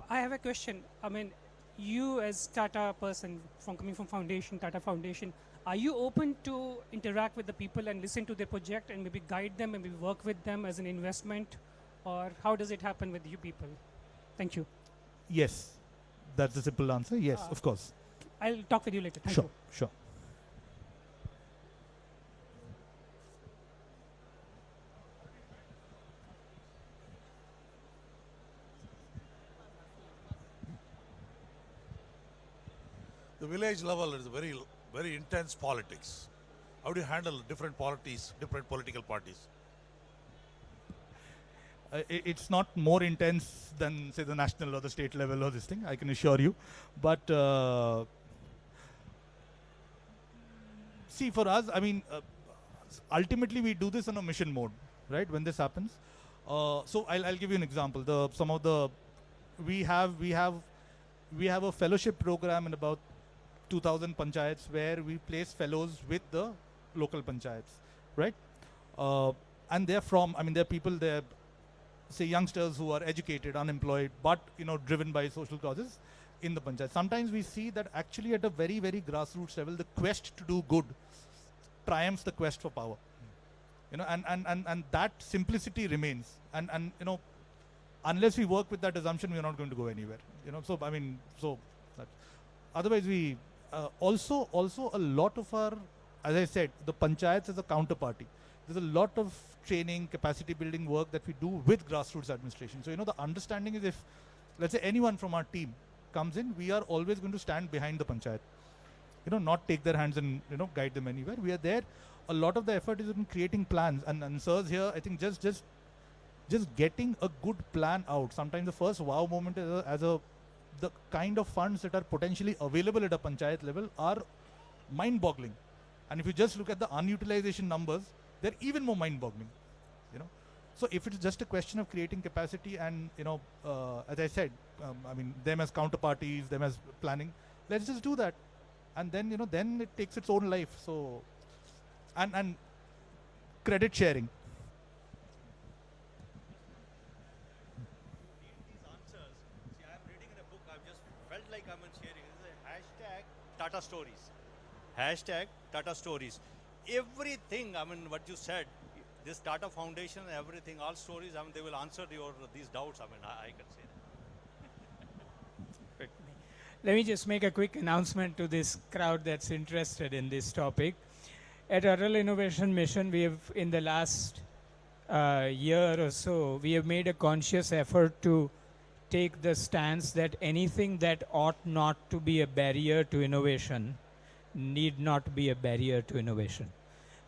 I have a question. I mean, you as Tata person, coming from Foundation, Tata Foundation, are you open to interact with the people and listen to their project and maybe guide them and maybe work with them as an investment? Or how does it happen with you people? Thank you. Yes, that's the simple answer. Yes, of course. I'll talk with you later. Thank Sure, you. sure. The village level is very intense politics. How do you handle different parties, different political parties? It's not more intense than, say, the national or the state level or this thing, I can assure you. But see, for us, I mean, ultimately we do this on a mission mode, right? When this happens, so I'll give you an example. We have a fellowship program in about 2,000 panchayats where we place fellows with the local panchayats, right? And they're people, they're, say, youngsters who are educated, unemployed, but, driven by social causes in the panchayat. Sometimes we see that actually at a very, very grassroots level, the quest to do good triumphs the quest for power. And that simplicity remains. And unless we work with that assumption, we're not going to go anywhere. Otherwise we also a lot of our, as I said, the panchayats as a counterparty. There's a lot of training, capacity building work that we do with grassroots administration. So, the understanding is, if, let's say, anyone from our team comes in, we are always going to stand behind the panchayat. Not take their hands and, guide them anywhere. We are there. A lot of the effort is in creating plans. And sirs here, I think just getting a good plan out. Sometimes the first wow moment is the kind of funds that are potentially available at a panchayat level are mind-boggling. And if you just look at the unutilization numbers, they're even more mind-boggling. So if it's just a question of creating capacity and, as I said, them as counterparties, them as planning, let's just do that. And then, then it takes its own life. So, and credit sharing. Tata Stories. Hashtag Tata Stories. Everything, what you said, this Tata Foundation, everything, all stories, they will answer these doubts. I can say that. Let me just make a quick announcement to this crowd that's interested in this topic. At our Rural Innovation Mission, we have, in the last year or so, we have made a conscious effort to take the stance that anything that ought not to be a barrier to innovation need not be a barrier to innovation.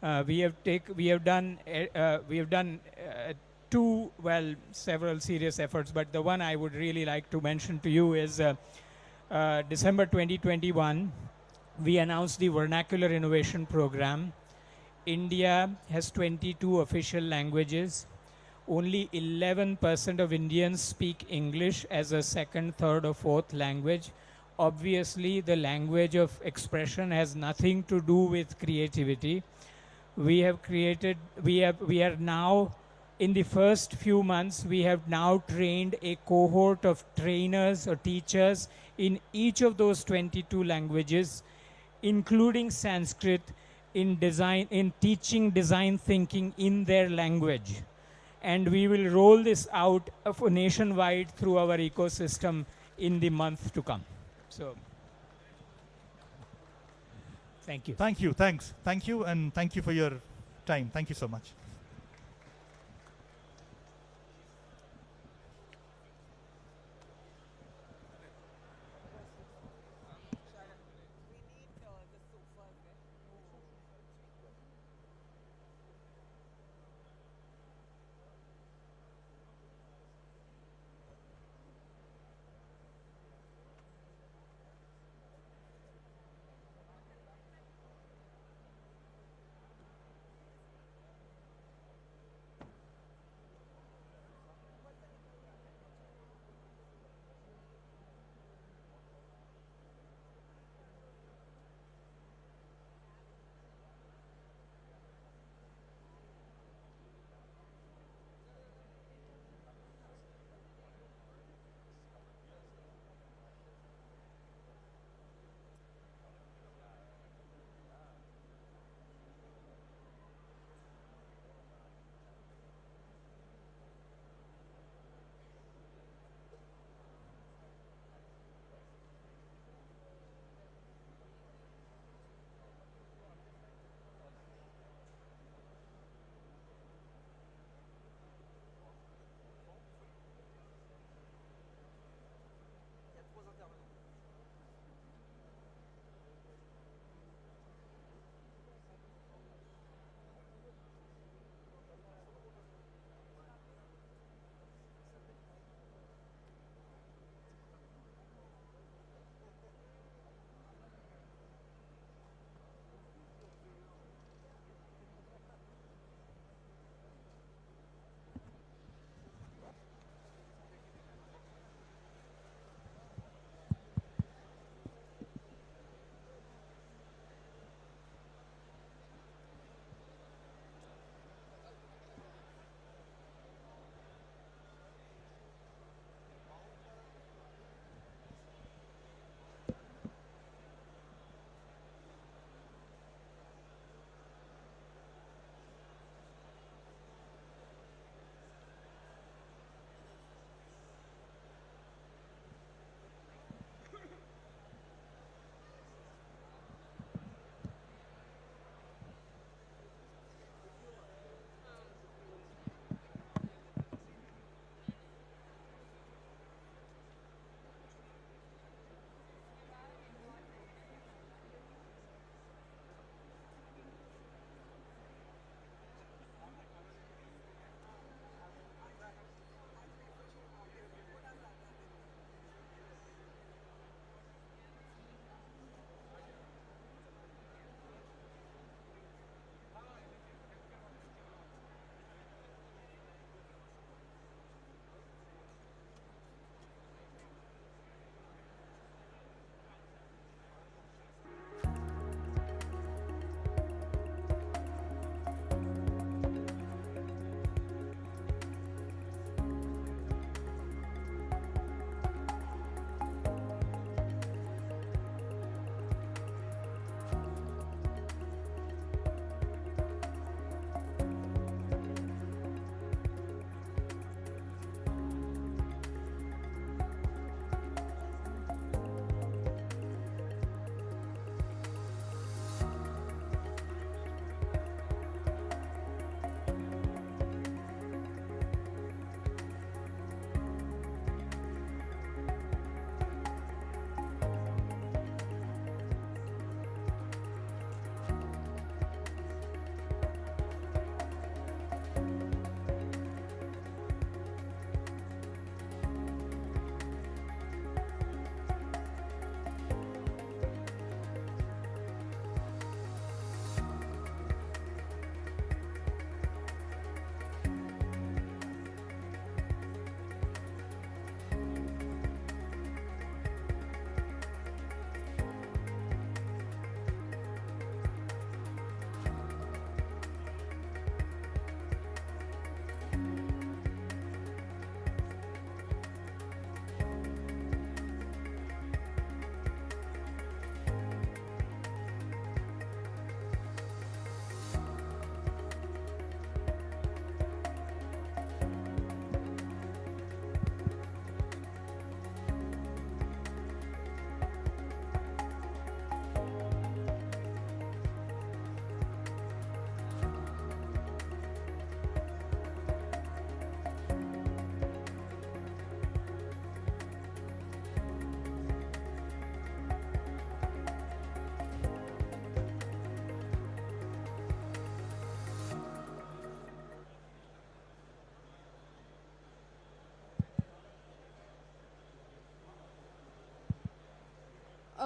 We have done several serious efforts, but the one I would really like to mention to you is December 2021, we announced the Vernacular Innovation Program. India has 22 official languages. Only 11% of Indians speak English as a second, third, or fourth language. Obviously, the language of expression has nothing to do with creativity. We are now, in the first few months, we have now trained a cohort of trainers or teachers in each of those 22 languages, including Sanskrit, in teaching design thinking in their language. And we will roll this out nationwide through our ecosystem in the month to come. So, thank you. Thank you. Thanks. Thank you. And thank you for your time. Thank you so much.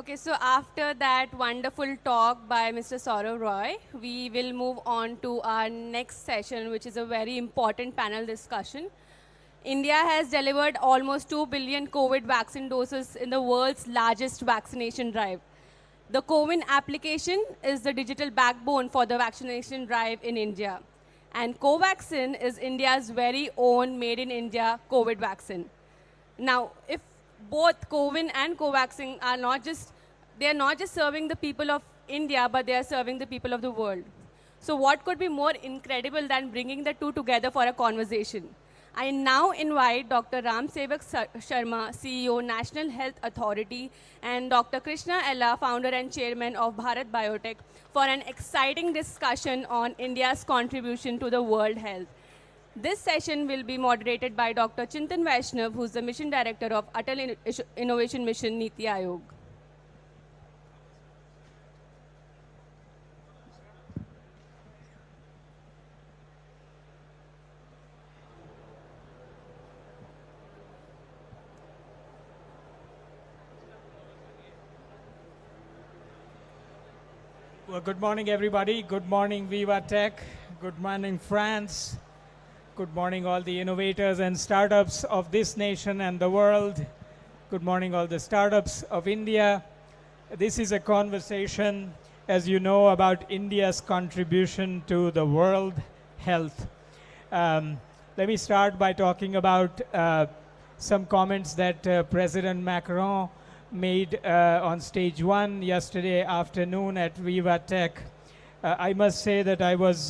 Okay, so after that wonderful talk by Mr. Saurav Roy, we will move on to our next session, which is a very important panel discussion. India has delivered almost 2 billion COVID vaccine doses in the world's largest vaccination drive. The CoWIN application is the digital backbone for the vaccination drive in India. And Covaxin is India's very own made in India COVID vaccine. Now, if both CoWIN and Covaxin are not just serving the people of India, but they are serving the people of the world. So what could be more incredible than bringing the two together for a conversation? I now invite Dr. Ram Sevak Sharma, CEO, National Health Authority, and Dr. Krishna Ella, founder and chairman of Bharat Biotech, for an exciting discussion on India's contribution to the world health. This session will be moderated by Dr. Chintan Vaishnav, who's the Mission Director of Atal Innovation Mission Niti Aayog. Well, good morning, everybody. Good morning, Viva Tech. Good morning, France. Good morning, all the innovators and startups of this nation and the world. Good morning, all the startups of India. This is a conversation, as you know, about India's contribution to the world health. Let me start by talking about some comments that President Macron made on stage one yesterday afternoon at Viva Tech. I must say that I was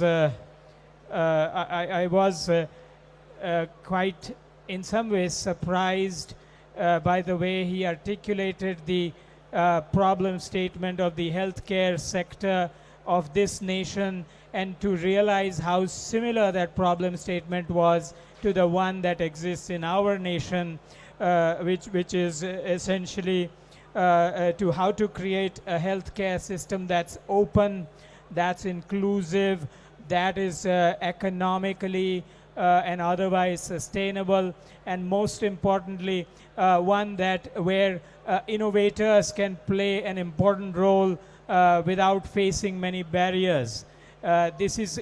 quite, in some ways, surprised by the way he articulated the problem statement of the healthcare sector of this nation, and to realize how similar that problem statement was to the one that exists in our nation, which is essentially to how to create a healthcare system that's open, that's inclusive, that is economically and otherwise sustainable, and most importantly, one where innovators can play an important role without facing many barriers. This is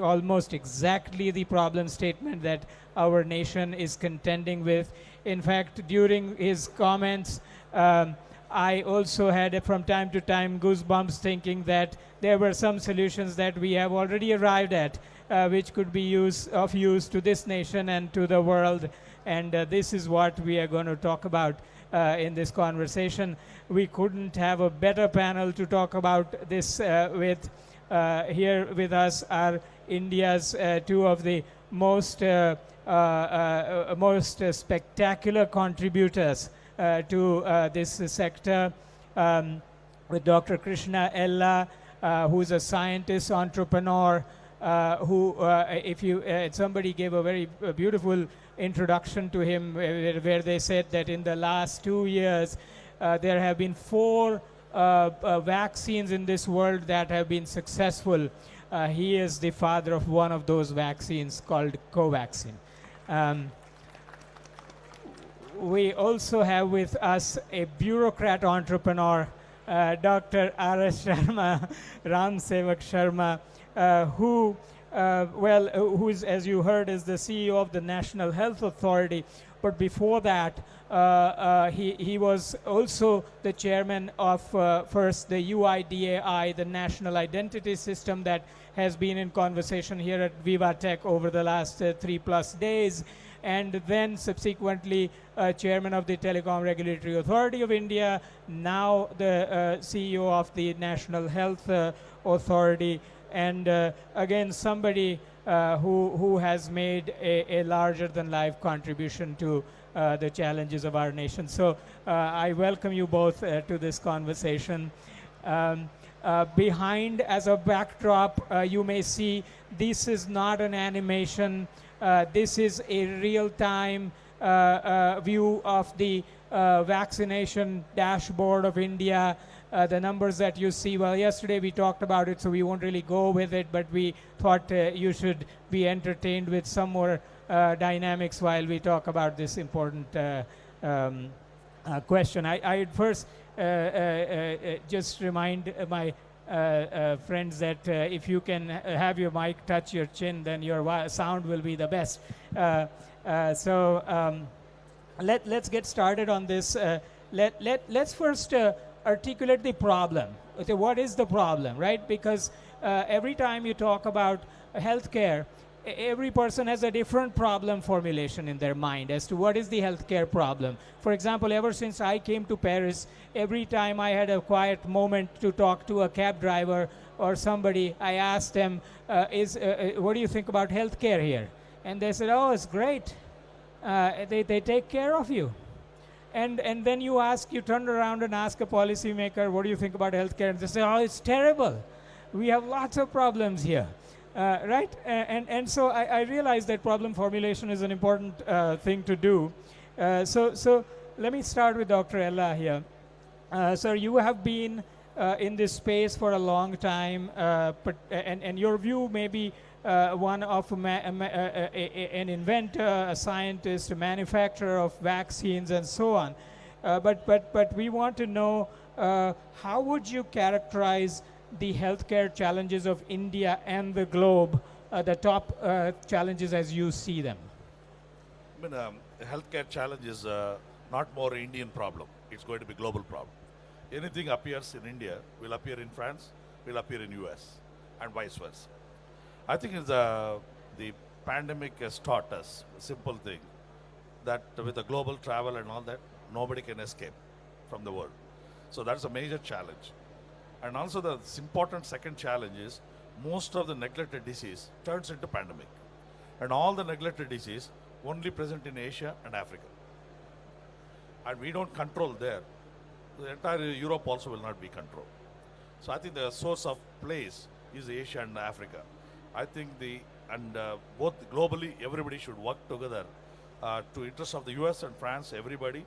almost exactly the problem statement that our nation is contending with. In fact, during his comments, I also had from time to time goosebumps, thinking that there were some solutions that we have already arrived at, which could be of use to this nation and to the world. And this is what we are going to talk about in this conversation. We couldn't have a better panel to talk about this with. Here with us are India's two of the most spectacular contributors to this sector, with Dr. Krishna Ella, who's a scientist, entrepreneur, who, somebody gave a very beautiful introduction to him, where they said that in the last 2 years, there have been 4 vaccines in this world that have been successful. He is the father of one of those vaccines called Covaxin. We also have with us a bureaucrat entrepreneur, Dr. R.S. Sharma, Ram Sevak Sharma, who's, as you heard, is the CEO of the National Health Authority. But before that, he was also the chairman of first the UIDAI, the National Identity System that has been in conversation here at Viva Tech over the last 3+ days, and then subsequently chairman of the Telecom Regulatory Authority of India, now the CEO of the National Health Authority, and again somebody who has made a larger-than-life contribution to the challenges of our nation. So I welcome you both to this conversation. Behind, as a backdrop, you may see this is not an animation. This is a real-time view of the vaccination dashboard of India. The numbers that you see, well, yesterday we talked about it, so we won't really go with it, but we thought you should be entertained with some more dynamics while we talk about this important question. I'd first just remind my friends that if you can have your mic touch your chin, then your sound will be the best. Let's get started on this. Let's first articulate the problem. Okay, what is the problem, right? Because every time you talk about healthcare, every person has a different problem formulation in their mind as to what is the healthcare problem. For example, ever since I came to Paris, every time I had a quiet moment to talk to a cab driver or somebody, I asked them, what do you think about healthcare here? And they said, oh, it's great. They take care of you. And then you turn around and ask a policymaker, what do you think about healthcare? And they say, oh, it's terrible. We have lots of problems here. Right? And so I realized that problem formulation is an important thing to do. So let me start with Dr. Ella here. Sir, you have been in this space for a long time, and your view may be one of an inventor, a scientist, a manufacturer of vaccines, and so on. But we want to know how would you characterize the healthcare challenges of India and the globe, the top challenges as you see them? I mean, the healthcare challenge is not more Indian problem. It's going to be global problem. Anything appears in India will appear in France, will appear in US, and vice versa. I think it's, the pandemic has taught us a simple thing, that with the global travel and all that, nobody can escape from the world. So that's a major challenge. And also the important second challenge is most of the neglected disease turns into pandemic. And all the neglected disease only present in Asia and Africa. And we don't control there. The entire Europe also will not be controlled. So I think the source of place is Asia and Africa. I think both globally, everybody should work together to interest of the US and France, everybody,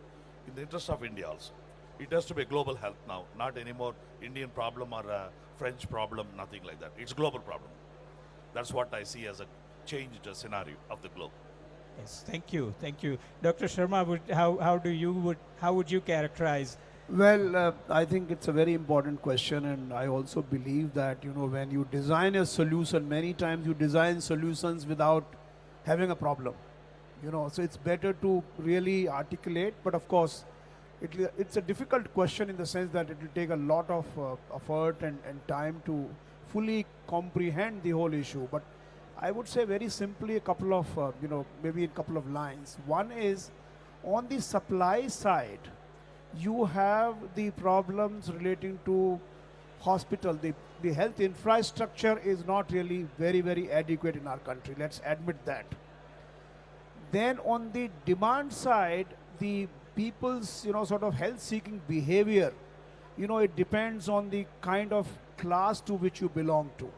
in the interest of India also. It has to be a global health now, not anymore Indian problem or a French problem, nothing like that. It's global problem. That's what I see as a changed scenario of the globe. Yes, thank you. Dr. Sharma, how would you characterize? Well, I think it's a very important question, and I also believe that, when you design a solution, many times you design solutions without having a problem, so it's better to really articulate, but of course, it's a difficult question in the sense that it will take a lot of effort and time to fully comprehend the whole issue. But I would say very simply a couple of, maybe a couple of lines. One is, on the supply side, you have the problems relating to hospital. The health infrastructure is not really very, very adequate in our country. Let's admit that. Then on the demand side, the people's, sort of health-seeking behavior, it depends on the kind of class to which you belong to.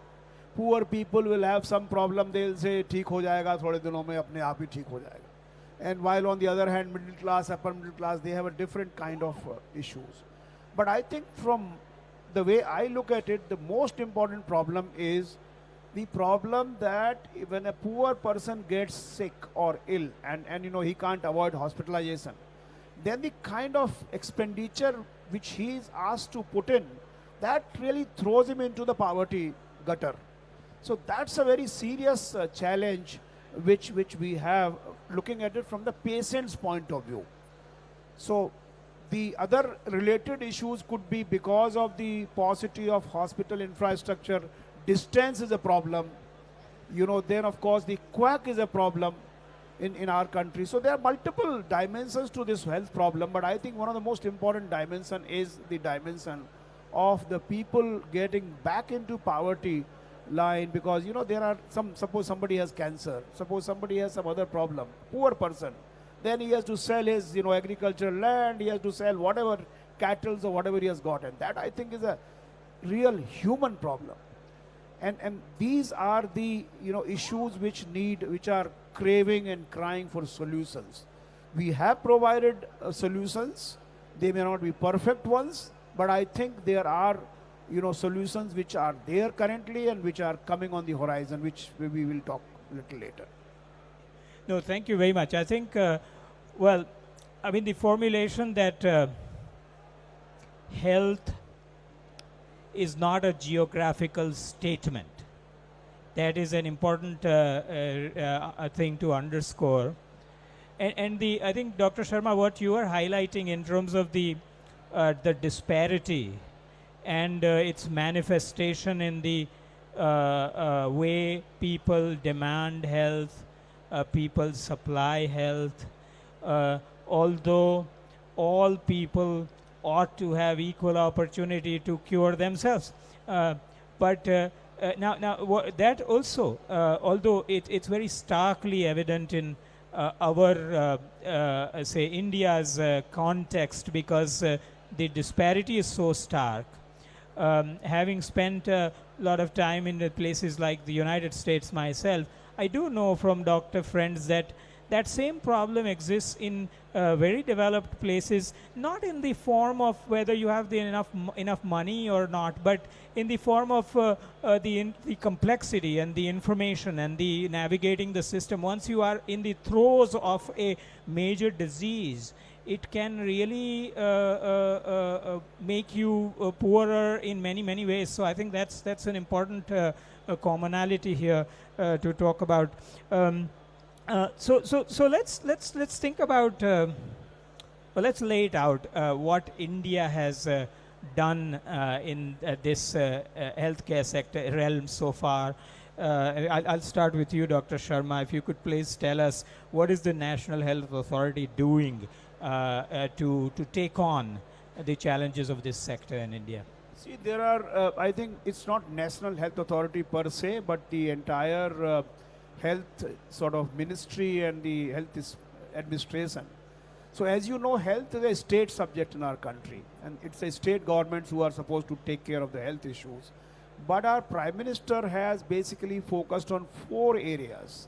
Poor people will have some problem. They'll say, "ठीक हो जाएगा, थोड़े दिनों में अपने आप ही ठीक हो जाएगा." And while on the other hand, middle class, upper middle class, they have a different kind of issues. But I think from the way I look at it, the most important problem is the problem that when a poor person gets sick or ill and he can't avoid hospitalization, then the kind of expenditure which he is asked to put in, that really throws him into the poverty gutter. So that's a very serious challenge which we have, looking at it from the patient's point of view. So the other related issues could be because of the paucity of hospital infrastructure, distance is a problem. Then of course the quack is a problem in our country. So there are multiple dimensions to this health problem, but I think one of the most important dimension is the dimension of the people getting back into poverty line, because there are suppose somebody has cancer, suppose somebody has some other problem, poor person, then he has to sell his agricultural land, he has to sell whatever cattle or whatever he has got, and that I think is a real human problem. And these are the issues which are craving and crying for solutions. We have provided solutions. They may not be perfect ones, but I think there are solutions which are there currently and which are coming on the horizon, which we will talk a little later. No, thank you very much. I think, I mean, the formulation that health is not a geographical statement. That is an important thing to underscore. And I think, Dr. Sharma, what you are highlighting in terms of the disparity and its manifestation in the way people demand health, people supply health, although all people ought to have equal opportunity to cure themselves. But that also, although it's very starkly evident in our, say, India's context, because the disparity is so stark. Having spent a lot of time in the places like the United States myself, I do know from doctor friends that that same problem exists in very developed places, not in the form of whether you have enough money or not, but in the form of the complexity and the information and the navigating the system. Once you are in the throes of a major disease, it can really make you poorer in many ways. So I think that's an important commonality here to talk about. So let's think about, well, let's lay it out what India has done in this healthcare sector realm so far. I'll start with you, Dr. Sharma. If you could please tell us, what is the National Health Authority doing to take on the challenges of this sector in India? See, there are, I think it's not National Health Authority per se, but the entire health sort of ministry and the health administration. So as you know, health is a state subject in our country, and it's a state governments who are supposed to take care of the health issues. But our Prime Minister has basically focused on 4 areas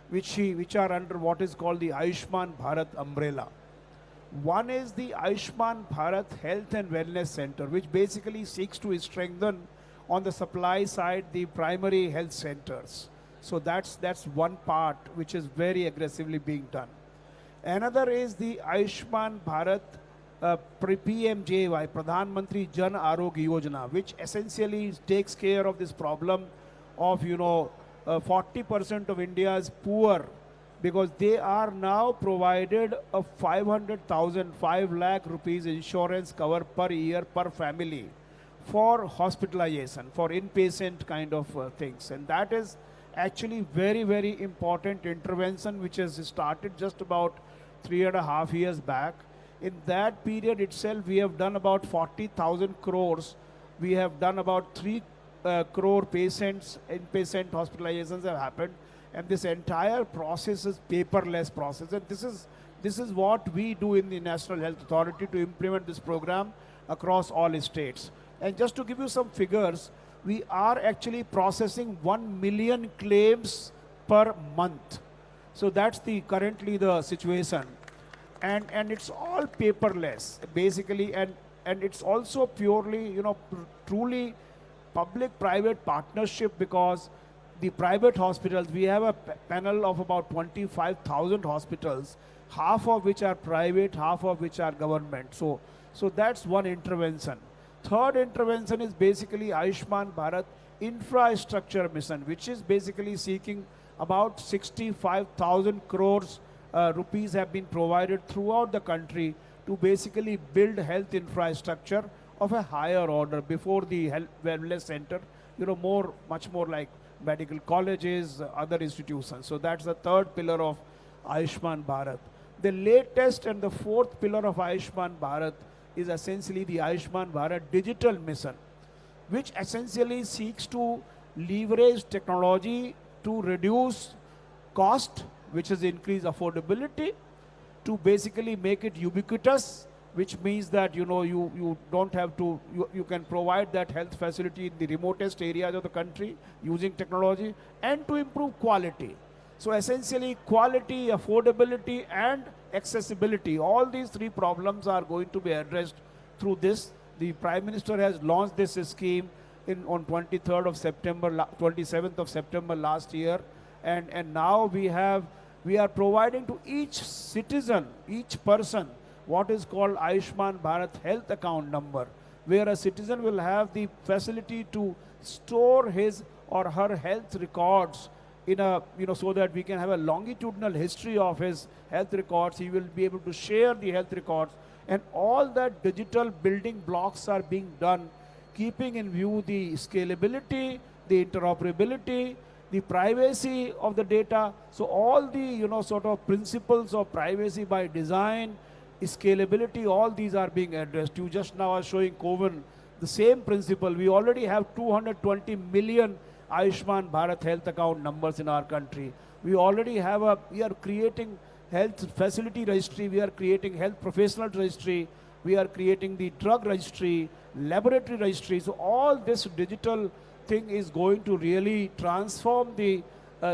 which are under what is called the Ayushman Bharat umbrella. One is the Ayushman Bharat Health and Wellness Center, which basically seeks to strengthen on the supply side the primary health centers. So that's one part which is very aggressively being done. Another is the Ayushman Bharat PMJY, Pradhan Mantri Jan Arogya Yojana, which essentially takes care of this problem of 40% of India is poor, because they are now provided a 5 lakh rupees insurance cover per year per family for hospitalization, for inpatient kind of things. And that is actually very important intervention which has started just about 3.5 years back. In that period itself, we have done about 40,000 crores. We have done about 3 crore patients, inpatient hospitalizations have happened. And this entire process is paperless process. And this is what we do in the National Health Authority to implement this program across all states. And just to give you some figures, we are actually processing 1 million claims per month. So that's currently the situation. And it's all paperless, basically, and it's also purely, truly public-private partnership, because the private hospitals, we have a panel of about 25,000 hospitals, half of which are private, half of which are government. So that's one intervention. Third intervention is basically Ayushman Bharat Infrastructure Mission, which is basically seeking about 65,000 crores rupees have been provided throughout the country to basically build health infrastructure of a higher order before the health wellness center, much more like medical colleges, other institutions. So that's the third pillar of Ayushman Bharat. The latest and the fourth pillar of Ayushman Bharat is essentially the Ayushman Bharat Digital Mission, which essentially seeks to leverage technology to reduce cost, which is increase affordability, to basically make it ubiquitous, which means that you don't have to, you can provide that health facility in the remotest areas of the country using technology, and to improve quality. So essentially quality, affordability and accessibility, all these 3 problems are going to be addressed through this. The Prime Minister has launched this scheme on 23rd of September, 27th of September last year, and now we are providing to each citizen, each person, what is called Ayushman Bharat Health Account number, where a citizen will have the facility to store his or her health records in a, so that we can have a longitudinal history of his health records. He will be able to share the health records, and all that digital building blocks are being done, keeping in view the scalability, the interoperability, the privacy of the data. So all the, sort of principles of privacy by design, scalability, all these are being addressed. You just now are showing Coven the same principle. We already have 220 million Ayushman Bharat Health Account numbers in our country. We already have we are creating health facility registry, we are creating health professional registry, we are creating the drug registry, laboratory registry. So all this digital thing is going to really transform the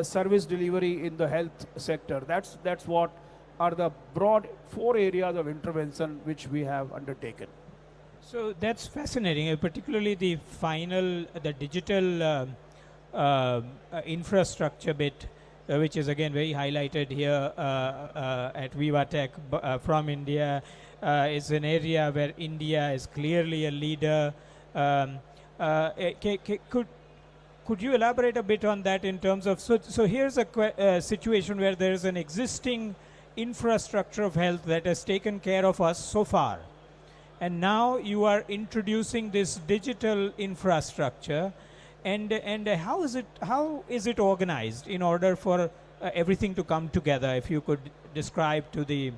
service delivery in the health sector. That's what are the broad 4 areas of intervention which we have undertaken. So that's fascinating, particularly the the digital infrastructure bit, which is again very highlighted here at Viva Tech from India, is an area where India is clearly a leader. Could you elaborate a bit on that in terms of, so here's a situation where there is an existing infrastructure of health that has taken care of us so far, and now you are introducing this digital infrastructure, and how is it organized in order for everything to come together? If you could describe to the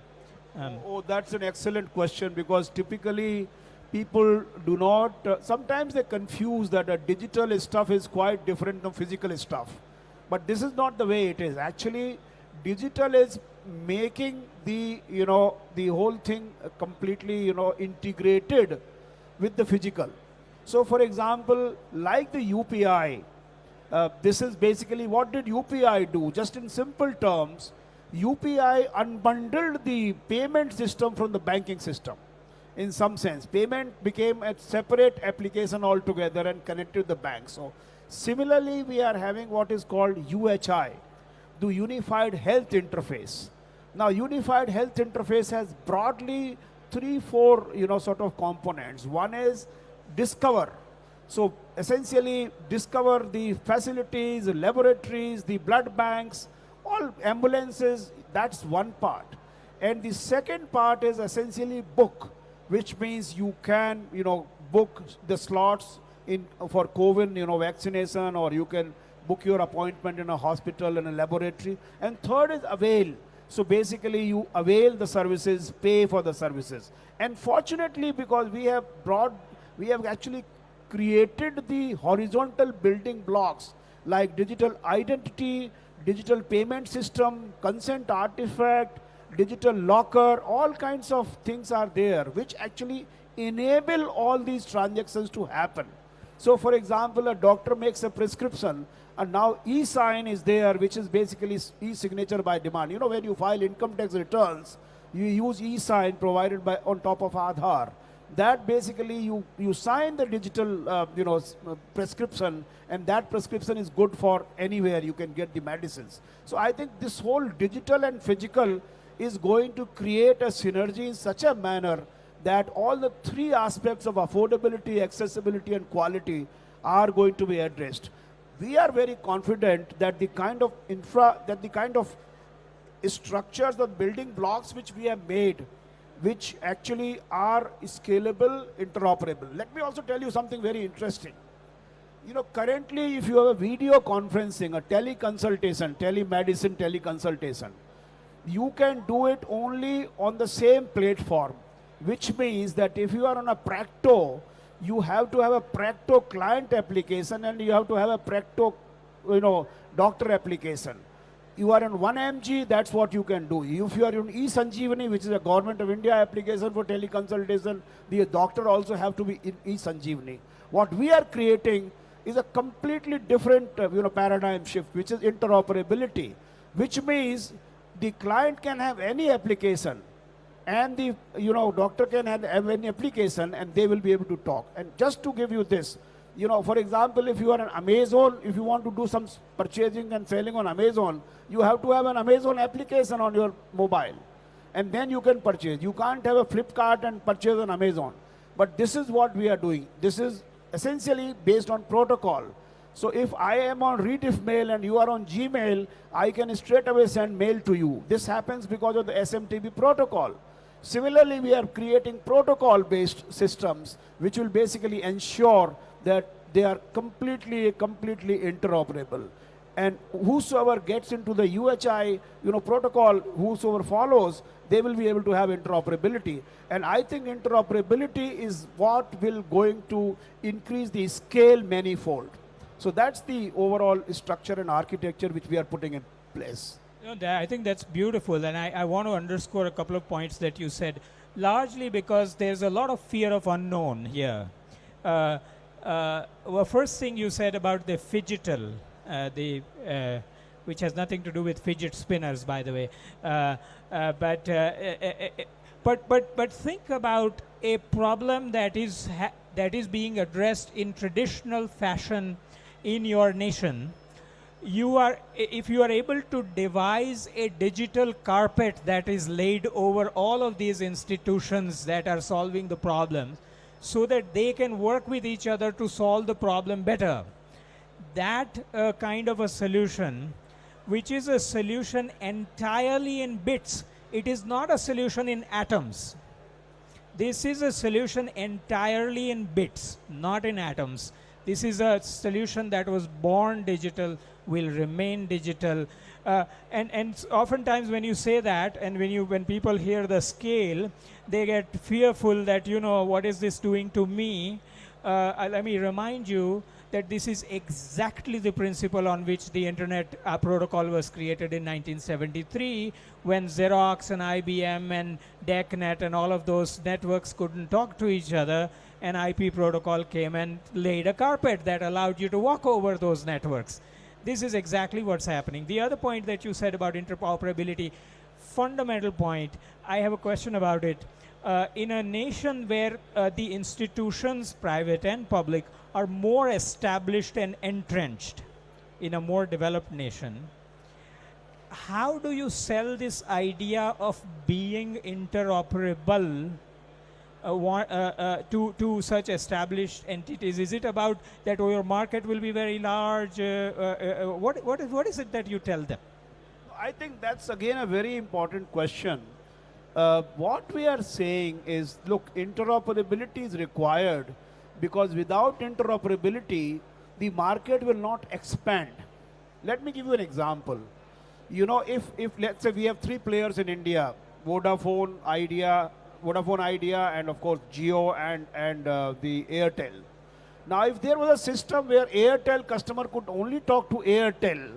that's an excellent question, because typically people do not, sometimes they confuse that a digital stuff is quite different from physical stuff. But this is not the way it is. Actually, digital is making the, the whole thing completely, integrated with the physical. So for example, like the UPI, this is basically, what did UPI do? Just in simple terms, UPI unbundled the payment system from the banking system. In some sense, payment became a separate application altogether and connected the bank. So similarly, we are having what is called UHI, the Unified Health Interface. Now, Unified Health Interface has broadly 3-4, sort of components. One is discover. So essentially, discover the facilities, the laboratories, the blood banks, all ambulances. That's one part. And the second part is essentially book, which means you can, book the slots for COVID, vaccination, or you can book your appointment in a hospital and a laboratory. And third is avail. So basically, you avail the services, pay for the services. And fortunately, because we have actually created the horizontal building blocks like digital identity, digital payment system, consent artifact, digital locker, all kinds of things are there which actually enable all these transactions to happen. So for example, a doctor makes a prescription, and now e-sign is there, which is basically e-signature by demand. When you file income tax returns, you use e-sign provided by on top of Aadhaar. That basically you sign the digital prescription, and that prescription is good for anywhere you can get the medicines. So I think this whole digital and physical is going to create a synergy in such a manner that all the 3 aspects of affordability, accessibility, and quality are going to be addressed. We are very confident that the kind of structures or building blocks which we have made, which actually are scalable, interoperable. Let me also tell you something very interesting. Currently, if you have a video conferencing, a teleconsultation, telemedicine teleconsultation, you can do it only on the same platform, which means that if you are on a Practo, you have to have a Practo client application, and you have to have a Practo, doctor application. You are on 1mg, that's what you can do. If you are on e-Sanjeevani, which is a Government of India application for teleconsultation, the doctor also have to be in e-Sanjeevani. What we are creating is a completely different paradigm shift, which is interoperability, which means the client can have any application, and the doctor can have any application, and they will be able to talk. And just to give you this, for example, if you are on Amazon, if you want to do some purchasing and selling on Amazon, you have to have an Amazon application on your mobile. and then you can purchase. You can't have a Flipkart and purchase on Amazon. But this is what we are doing. This is essentially based on protocol. So if I am on Rediff Mail and you are on Gmail, I can straight away send mail to you. This happens because of the SMTP protocol. Similarly, we are creating protocol-based systems which will basically ensure that they are completely interoperable. And whosoever gets into the UHI protocol, whosoever follows, they will be able to have interoperability. And I think interoperability is what will going to increase the scale manifold. So that's the overall structure and architecture which we are putting in place. I think that's beautiful, and I want to underscore a couple of points that you said, largely because there's a lot of fear of unknown here. Well, first thing you said about the phygital, which has nothing to do with fidget spinners, by the way. But think about a problem that is being addressed in traditional fashion in your nation. If you are able to devise a digital carpet that is laid over all of these institutions that are solving the problems, so that they can work with each other to solve the problem better, that kind of a solution, which is a solution entirely in bits. It is not a solution in atoms. This is a solution entirely in bits, not in atoms. This is a solution that was born digital, will remain digital. And oftentimes when you say that, and when people hear the scale, they get fearful that, what is this doing to me? Let me remind you that this is exactly the principle on which the internet protocol was created in 1973, when Xerox and IBM and DoubtNut and all of those networks couldn't talk to each other. An IP protocol came and laid a carpet that allowed you to walk over those networks. This is exactly what's happening. The other point that you said about interoperability, fundamental point, I have a question about it. In a nation where the institutions, private and public, are more established and entrenched, in a more developed nation, how do you sell this idea of being interoperable to such established entities? Is it about that your market will be very large? What is it that you tell them? I think that's again a very important question. What we are saying is, look, interoperability is required because without interoperability, the market will not expand. Let me give you an example. If let's say we have 3 players in India, Vodafone, Idea, and of course Jio and the Airtel. Now, if there was a system where Airtel customer could only talk to Airtel,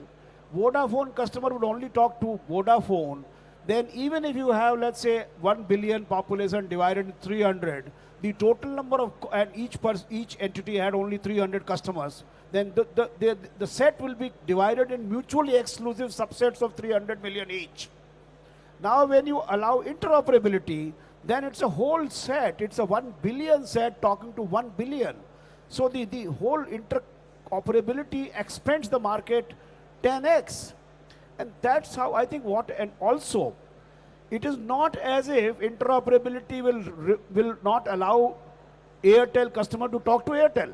Vodafone customer would only talk to Vodafone, then even if you have, let's say, 1 billion population divided into 300, the total number of, and each entity had only 300 customers, then the set will be divided in mutually exclusive subsets of 300 million each. Now, when you allow interoperability, then it's a whole set. It's a 1 billion set talking to 1 billion. So the whole interoperability expands the market 10x. And that's how I think and also, it is not as if interoperability will not allow Airtel customer to talk to Airtel.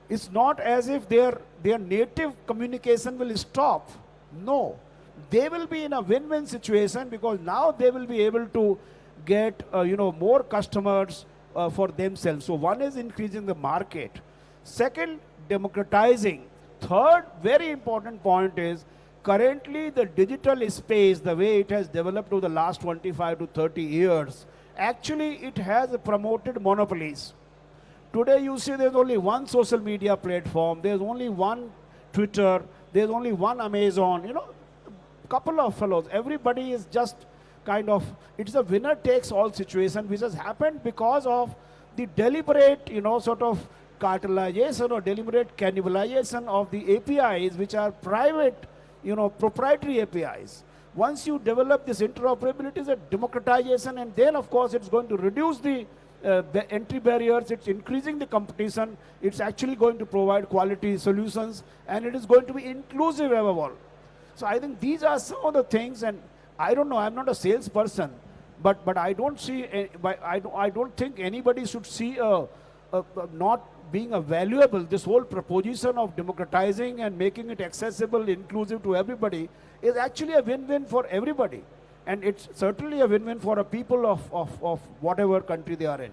It's not as if their native communication will stop. No. They will be in a win-win situation because now they will be able to get more customers for themselves. So one is increasing the market. Second, democratizing. Third, very important point is currently the digital space, the way it has developed over the last 25 to 30 years, actually it has promoted monopolies. Today you see there's only one social media platform, there's only one Twitter, there's only one Amazon, couple of fellows. Everybody is just kind of, it's a winner takes all situation, which has happened because of the deliberate, sort of cartelization or deliberate cannibalization of the APIs, which are private, proprietary APIs. Once you develop this interoperability, it's a democratization, and then of course it's going to reduce the entry barriers, it's increasing the competition, it's actually going to provide quality solutions, and it is going to be inclusive above all. So I think these are some of the things, and I don't know, I'm not a salesperson, but I don't see, I don't think anybody should see not being a valuable, this whole proposition of democratizing and making it accessible, inclusive to everybody is actually a win-win for everybody. And it's certainly a win-win for a people of whatever country they are in.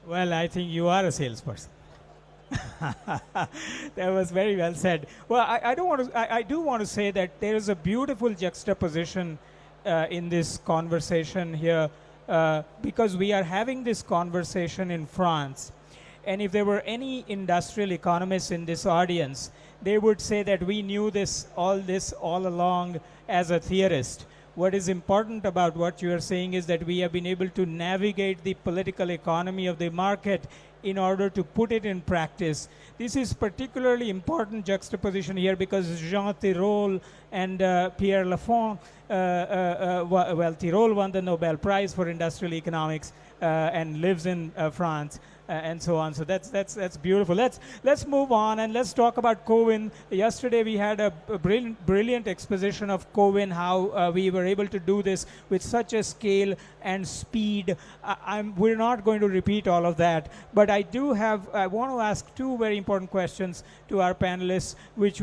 Well, I think you are a salesperson. That was very well said. Well, I do want to say that there is a beautiful juxtaposition in this conversation here because we are having this conversation in France. And if there were any industrial economists in this audience, they would say that we knew this all along as a theorist. What is important about what you are saying is that we have been able to navigate the political economy of the market in order to put it in practice. This is particularly important juxtaposition here because Jean Tirole and Pierre Lafont, well, Tirole won the Nobel Prize for Industrial Economics and lives in France. And so on. So that's beautiful. Let's move on and let's talk about CoWIN. Yesterday we had a brilliant exposition of CoWIN, how we were able to do this with such a scale and speed. We're not going to repeat all of that, but I want to ask two very important questions to our panelists, which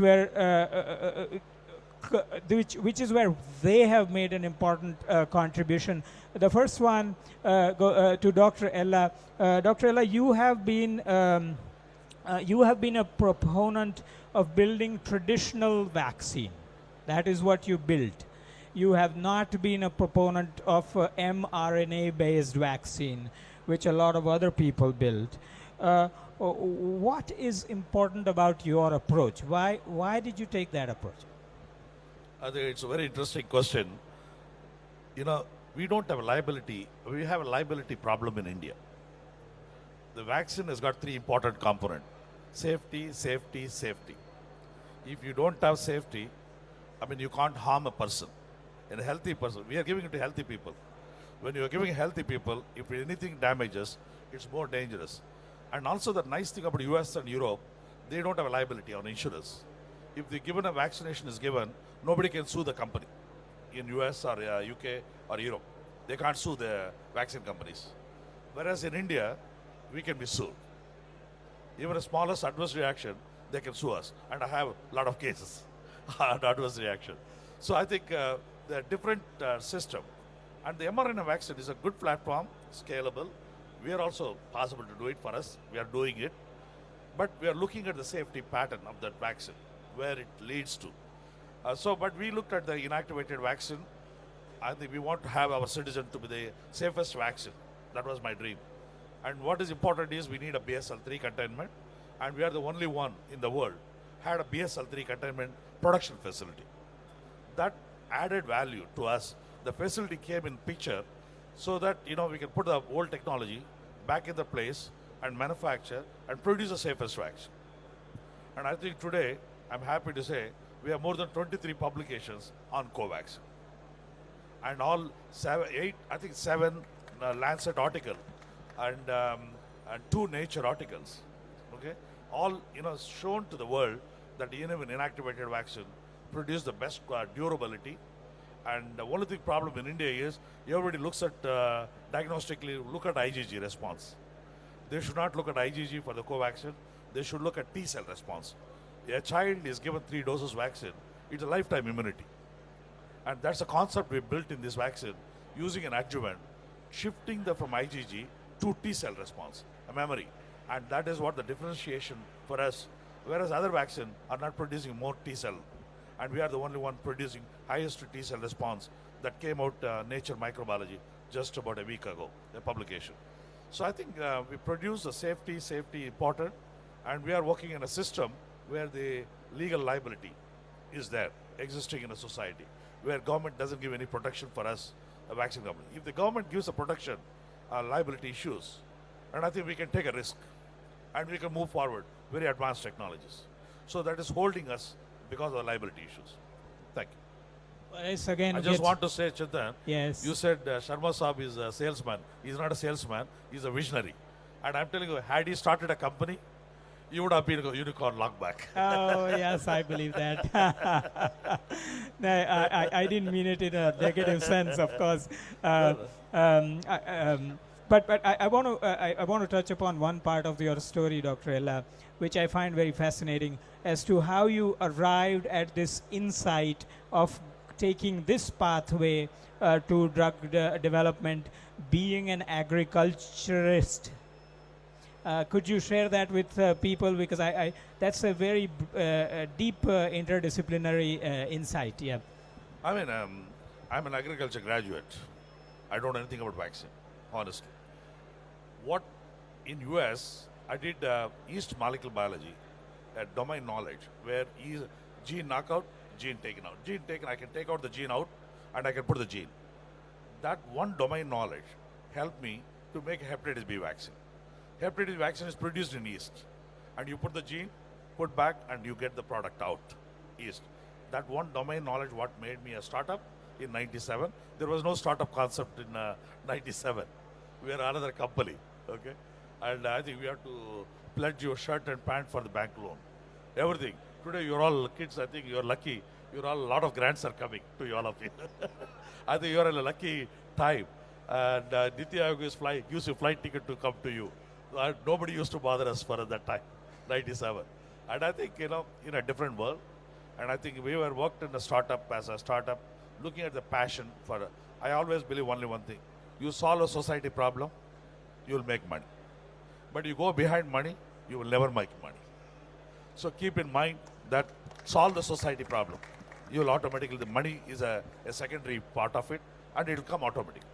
is where they have made an important contribution. The first one to Dr. Ella. Dr. Ella, you have been a proponent of building traditional vaccine. That is what you built. You have not been a proponent of mRNA-based vaccine, which a lot of other people built. What is important about your approach? Why did you take that approach? I think it's a very interesting question. You know, we don't have a liability. We have a liability problem in India. The vaccine has got three important components: safety, safety, safety. If you don't have safety, I mean, you can't harm a person. And a healthy person, we are giving it to healthy people. When you are giving healthy people, if anything damages, it's more dangerous. And also the nice thing about US and Europe, they don't have a liability on insurance. If the given a vaccination is given, nobody can sue the company in US or UK or Europe. They can't sue the vaccine companies. Whereas in India, we can be sued. Even the smallest adverse reaction, they can sue us. And I have a lot of cases on adverse reaction. So I think the different system. And the mRNA vaccine is a good platform, scalable. We are also possible to do it for us. We are doing it. But we are looking at the safety pattern of that vaccine, where it leads to. But we looked at the inactivated vaccine. I think we want to have our citizen to be the safest vaccine. That was my dream. And what is important is we need a BSL-3 containment, and we are the only one in the world had a BSL-3 containment production facility. That added value to us. The facility came in picture so that, you know, we can put the old technology back in the place and manufacture and produce the safest vaccine. And I think today, I'm happy to say, we have more than 23 publications on Covax. And all seven Lancet articles and 2 Nature articles. Okay, all shown to the world that even inactivated vaccine produce the best durability. And the only thing problem in India is everybody looks at diagnostically look at IgG response. They should not look at IgG for the Covaxin. They should look at T cell response. A child is given 3 doses vaccine. It's a lifetime immunity. And that's a concept we built in this vaccine using an adjuvant, shifting from IgG to T cell response, a memory. And that is what the differentiation for us, whereas other vaccines are not producing more T cell. And we are the only one producing highest T cell response. That came out Nature Microbiology just about a week ago, a publication. So I think we produce the safety important, and we are working in a system where the legal liability is there, existing in a society, where government doesn't give any protection for us, a vaccine company. If the government gives a protection, liability issues, and I think we can take a risk, and we can move forward, very advanced technologies. So that is holding us because of the liability issues. Thank you. Well, yes, again, I just want to say, Chintan, yes. You said Sharma Saab is a salesman. He's not a salesman, he's a visionary. And I'm telling you, had he started a company, you would have been a unicorn long back. Oh, yes, I believe that. No, I didn't mean it in a negative sense, of course. But I want to touch upon one part of your story, Dr. Ella, which I find very fascinating, as to how you arrived at this insight of taking this pathway to drug development, being an agriculturist. Could you share that with people, because that's a very deep interdisciplinary insight. Yeah. I mean, I'm an agriculture graduate. I don't know anything about vaccine, honestly. What in US, I did yeast molecular biology, domain knowledge, where gene knockout, gene taken out. Gene taken, I can take out the gene out and I can put the gene. That one domain knowledge helped me to make a hepatitis B vaccine. Hepatitis vaccine is produced in yeast, and you put the gene, put back, and you get the product out, yeast. That one domain knowledge what made me a startup in 97. There was no startup concept in 97. We are another company, okay? And I think we have to pledge your shirt and pant for the bank loan. Everything. Today you're all kids, I think you're lucky. You're all, a lot of grants are coming to you, all of you. I think you're in a lucky time. And Niti Aayog gives you flight ticket to come to you. Nobody used to bother us for that time, 97. And I think, in a different world. And I think we were worked in a startup as a startup, looking at the passion for, I always believe only one thing. You solve a society problem, you will make money. But you go behind money, you will never make money. So keep in mind that solve the society problem. You will automatically, the money is a secondary part of it, and it will come automatically.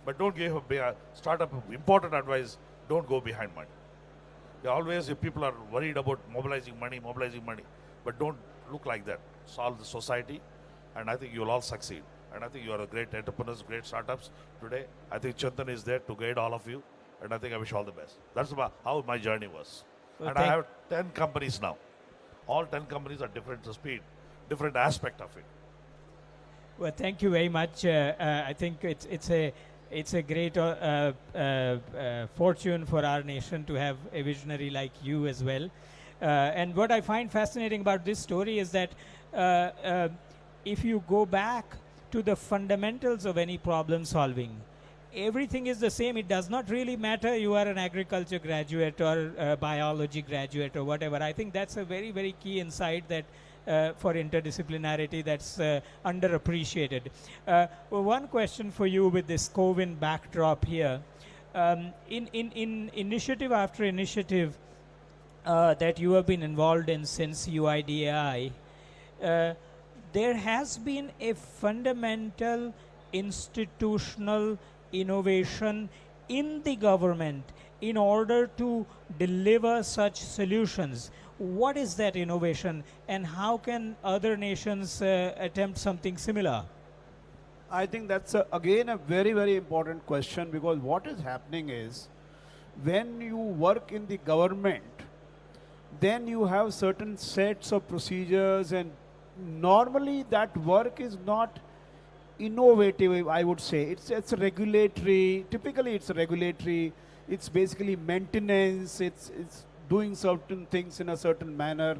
But don't give a startup important advice. Don't go behind money. Always, if people are worried about mobilizing money, but don't look like that. Solve the society, and I think you'll all succeed. And I think you are a great entrepreneurs, great startups today. I think Chandan is there to guide all of you, and I think I wish all the best. That's how my journey was. Well, and I have 10 companies now. All 10 companies are different speed, different aspect of it. Well, thank you very much. I think it's a great fortune for our nation to have a visionary like you as well. And what I find fascinating about this story is that if you go back to the fundamentals of any problem solving, everything is the same. It does not really matter you are an agriculture graduate or a biology graduate or whatever. I think that's a very, very key insight that for interdisciplinarity that's underappreciated. One question for you with this COVID backdrop here. In initiative after initiative that you have been involved in since UIDAI, there has been a fundamental institutional innovation in the government in order to deliver such solutions. What is that innovation, and how can other nations attempt something similar? I think that's again a very, very important question, because what is happening is when you work in the government, then you have certain sets of procedures, and normally that work is not innovative, I would say. It's a regulatory, typically it's a regulatory, it's basically maintenance, it's doing certain things in a certain manner.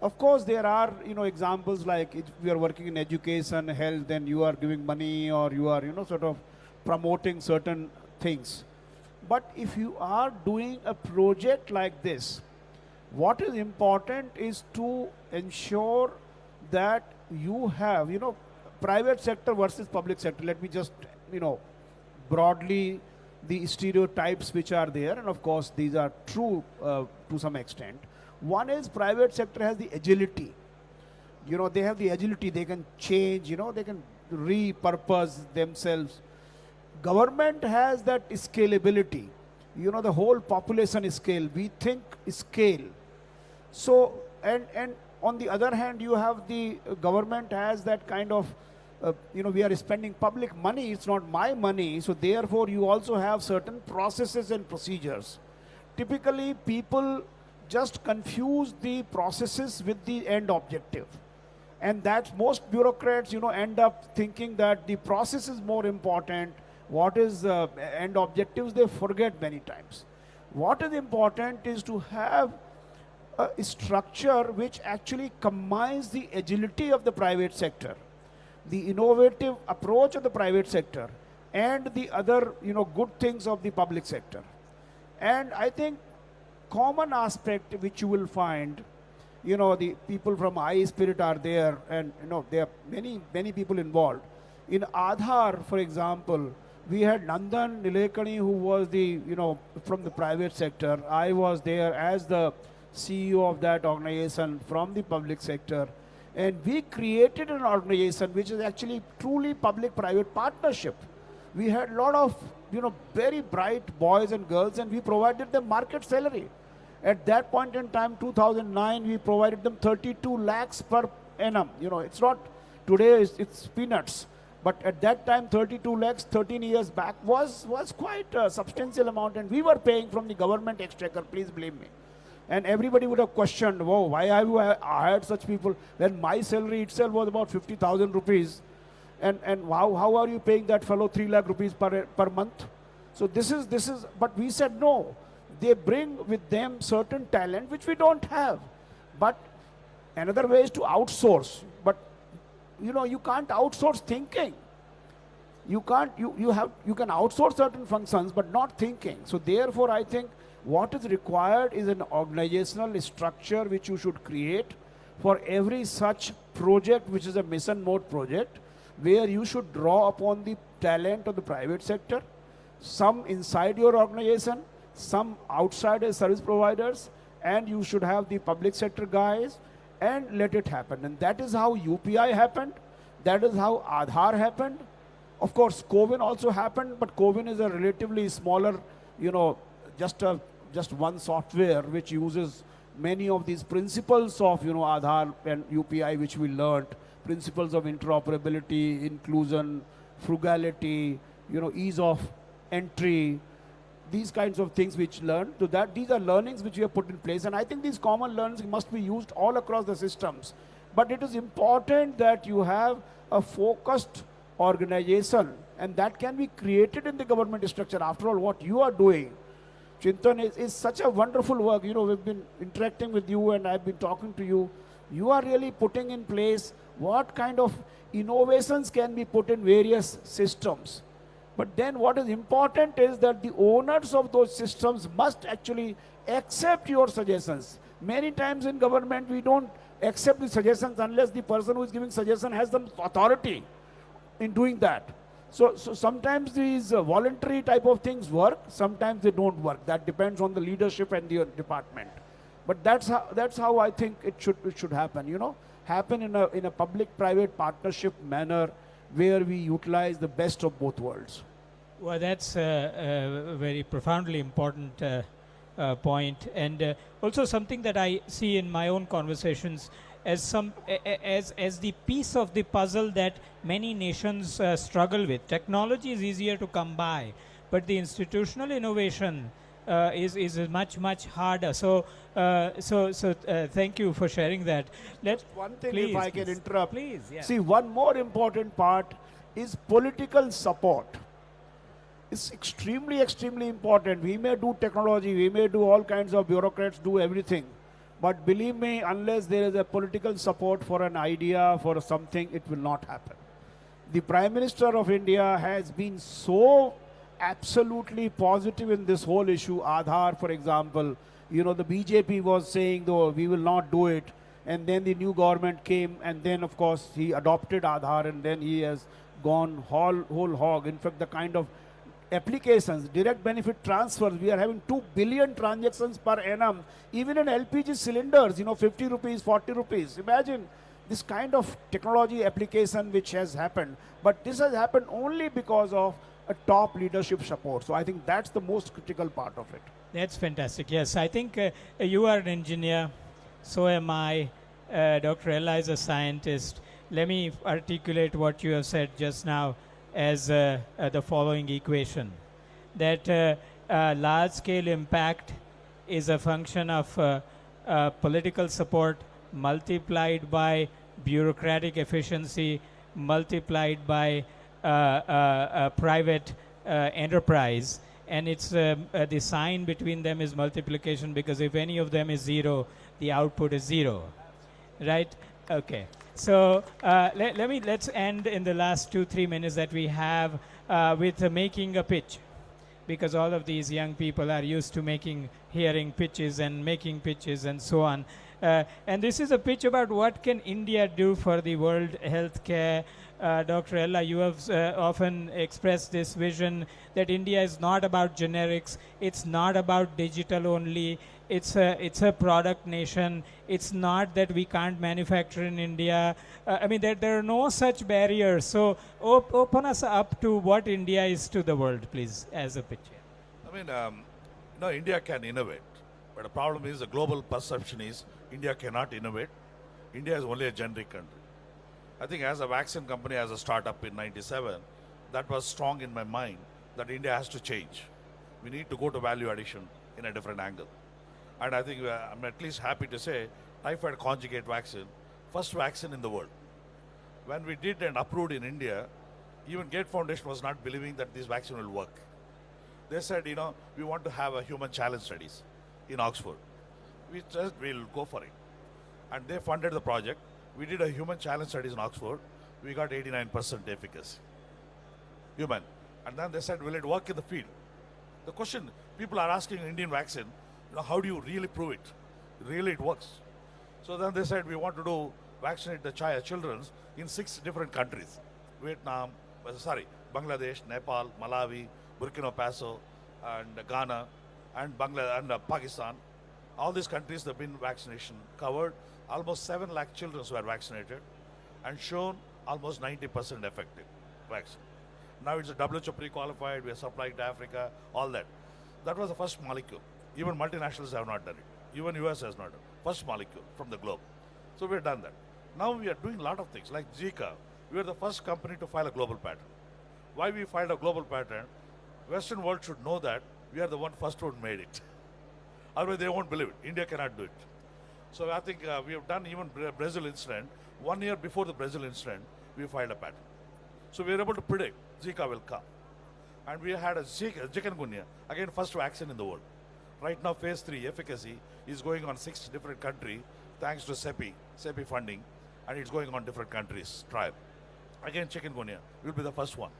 Of course, there are examples like if we are working in education, health, then you are giving money or you are sort of promoting certain things. But if you are doing a project like this, what is important is to ensure that you have private sector versus public sector. Let me just broadly the stereotypes which are there, and of course these are true to some extent. One is private sector has the agility. They have the agility, they can change, they can repurpose themselves. Government has that scalability, the whole population scale, we think scale. So, and on the other hand, you have the government has that kind of, we are spending public money, it's not my money, so therefore you also have certain processes and procedures. Typically, people just confuse the processes with the end objective. And that most bureaucrats, end up thinking that the process is more important. What is end objectives, they forget many times. What is important is to have a structure which actually combines the agility of the private sector, the innovative approach of the private sector, and the other, good things of the public sector. And I think common aspect which you will find, the people from iSpirit are there, and there are many people involved. In Aadhaar, for example, we had Nandan Nilekani, who was the, from the private sector. I was there as the CEO of that organization from the public sector. And we created an organization which is actually truly public-private partnership. We had a lot of, very bright boys and girls, and we provided them market salary. At that point in time, 2009, we provided them 32 lakhs per annum. It's not, today it's peanuts. But at that time, 32 lakhs, 13 years back, was quite a substantial amount, and we were paying from the government exchequer, please believe me. And everybody would have questioned, whoa, why have you hired such people when my salary itself was about 50,000 rupees? And how are you paying that fellow 3 lakh rupees per month? So this is, but we said no. They bring with them certain talent which we don't have. But another way is to outsource. But you can't outsource thinking. You can outsource certain functions, but not thinking. So therefore, I think what is required is an organizational structure which you should create for every such project, which is a mission mode project, where you should draw upon the talent of the private sector, some inside your organization, some outside as service providers, and you should have the public sector guys, and let it happen. And that is how UPI happened. That is how Aadhaar happened. Of course, CoWIN also happened, but CoWIN is a relatively smaller, just one software which uses many of these principles of, Aadhaar and UPI, which we learned, principles of interoperability, inclusion, frugality, ease of entry, these kinds of things which learned. So these are learnings which we have put in place, and I think these common learnings must be used all across the systems. But it is important that you have a focused organization, and that can be created in the government structure. After all, what you are doing, Chintan, is such a wonderful work. We've been interacting with you, and I've been talking to you. You are really putting in place what kind of innovations can be put in various systems. But then what is important is that the owners of those systems must actually accept your suggestions. Many times in government, we don't accept the suggestions unless the person who is giving suggestion has some authority in doing that. So sometimes these voluntary type of things work, sometimes they don't work. That depends on the leadership and the department. But that's how I think it should happen, happen in a public-private partnership manner, where we utilize the best of both worlds. Well, that's a very profoundly important point, and also something that I see in my own conversations as the piece of the puzzle that many nations struggle with. Technology is easier to come by, but the institutional innovation is much harder. So thank you for sharing that. One thing, please, if I can interrupt. Please, yeah. See, one more important part is political support. It's extremely important. We may do technology, we may do all kinds of bureaucrats do everything. But believe me, unless there is a political support for an idea, for something, it will not happen. The Prime Minister of India has been so absolutely positive in this whole issue. Aadhaar, for example, the BJP was saying, though, we will not do it. And then the new government came, and then, of course, he adopted Aadhaar, and then he has gone whole hog. In fact, the kind of applications, direct benefit transfers, we are having 2 billion transactions per annum, even in LPG cylinders, 50 rupees, 40 rupees. Imagine this kind of technology application which has happened. But this has happened only because of a top leadership support. So I think that's the most critical part of it. That's fantastic. Yes, I think you are an engineer, so am I. Dr. Ella is a scientist. Let me articulate what you have said just now as the following equation, that large-scale impact is a function of political support multiplied by bureaucratic efficiency multiplied by private enterprise, and it's the sign between them is multiplication, because if any of them is 0, the output is 0, right? Okay. So let's end in the last 2-3 minutes that we have with making a pitch, because all of these young people are used to hearing pitches and making pitches and so on. And this is a pitch about what can India do for the world healthcare. Dr. Ella, you have often expressed this vision that India is not about generics, it's not about digital only, it's a product nation. It's not that we can't manufacture in India. I mean, there are no such barriers. So open us up to what India is to the world, please, as a pitch. I mean, India can innovate, but the problem is the global perception is India cannot innovate. India is only a generic country. I think as a vaccine company, as a startup in '97, that was strong in my mind that India has to change. We need to go to value addition in a different angle. And I think I'm at least happy to say typhoid conjugate vaccine, first vaccine in the world. When we did and approved in India, even Gates Foundation was not believing that this vaccine will work. They said, we want to have a human challenge studies in Oxford. We said we'll go for it. And they funded the project. We did a human challenge studies in Oxford. We got 89% efficacy. Human. And then they said, will it work in the field? The question people are asking Indian vaccine, how do you really prove it? Really it works. So then they said, we want to vaccinate the children in 6 different countries. Bangladesh, Nepal, Malawi, Burkina Faso, and Ghana, and Pakistan. All these countries have been vaccination covered. Almost 7 lakh children were vaccinated and shown almost 90% effective vaccine. Now it's a WHO pre-qualified, we are supplying to Africa, all that. That was the first molecule. Even multinationals have not done it. Even US has not done it. First molecule from the globe. So we have done that. Now we are doing a lot of things like Zika. We are the first company to file a global patent. Why we filed a global patent? Western world should know that we are the first one made it. Otherwise they won't believe it. India cannot do it. So I think we have done even Brazil incident. 1 year before the Brazil incident, we filed a patent. So we are able to predict Zika will come. And we had a chikungunya, again first vaccine in the world. Right now phase 3 efficacy is going on 6 different countries thanks to CEPI funding, and it's going on different countries trial. Again chikungunya will be the first one.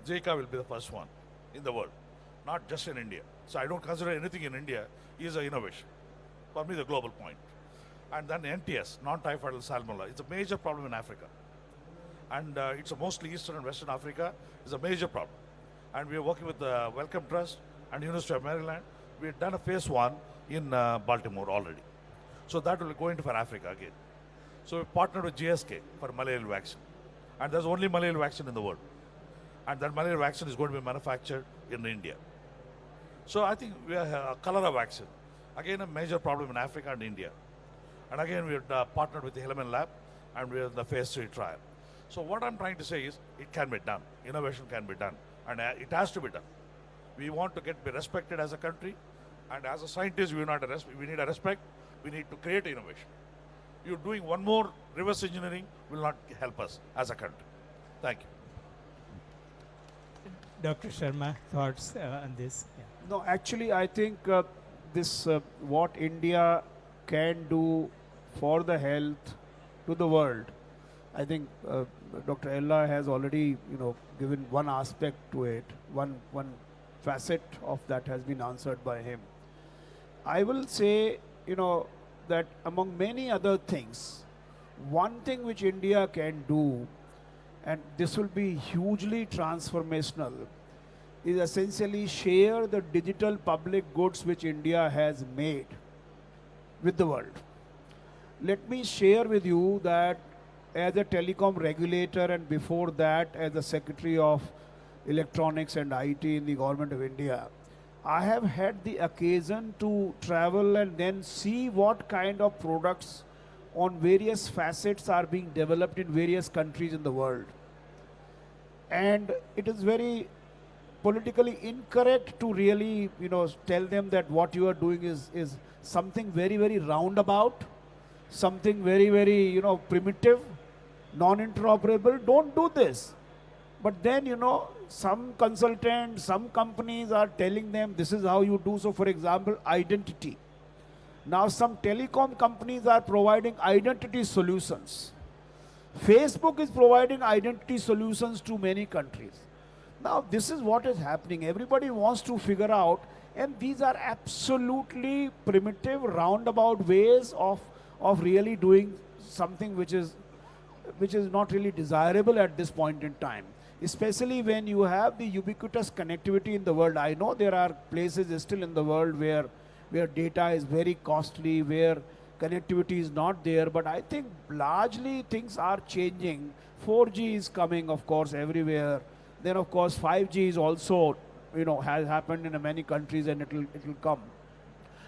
Zika will be the first one in the world, not just in India. So I don't consider anything in India is an innovation. For me, the global point. And then NTS, non-typhoidal salmonella, it's a major problem in Africa. And it's mostly Eastern and Western Africa is a major problem. And we are working with the Wellcome Trust and University of Maryland. We have done a phase 1 in Baltimore already. So that will go into for Africa again. So we partnered with GSK for malaria vaccine. And there's only malaria vaccine in the world. And that malaria vaccine is going to be manufactured in India. So I think we have a cholera vaccine. Again, a major problem in Africa and India. And again, we have partnered with the Hillman Lab, and we are in the phase 3 trial. So what I'm trying to say is, it can be done. Innovation can be done. And it has to be done. We want to be respected as a country. And as a scientist, we need a respect. We need to create innovation. You doing one more reverse engineering will not help us as a country. Thank you. Dr. Sharma, thoughts on this? Yeah. No, actually, I think this what India can do for the health to the world. I think Dr. Ella has already, given one aspect to it. One facet of that has been answered by him. I will say, that among many other things, one thing which India can do, and this will be hugely transformational, is essentially share the digital public goods which India has made with the world. Let me share with you that as a telecom regulator, and before that as the Secretary of Electronics and IT in the Government of India, I have had the occasion to travel and then see what kind of products on various facets are being developed in various countries in the world. And it is very politically incorrect to really, tell them that what you are doing is something very, very roundabout, something very, very, primitive, non-interoperable. Don't do this. But then, some consultants, some companies are telling them this is how you do. So, for example, identity. Now, some telecom companies are providing identity solutions. Facebook is providing identity solutions to many countries. Now, this is what is happening. Everybody wants to figure out, and these are absolutely primitive, roundabout ways of really doing something which is not really desirable at this point in time. Especially when you have the ubiquitous connectivity in the world. I know there are places still in the world where data is very costly, where connectivity is not there, but I think largely things are changing. 4G is coming, of course, everywhere. Then, of course, 5G is also, has happened in many countries, and it will come.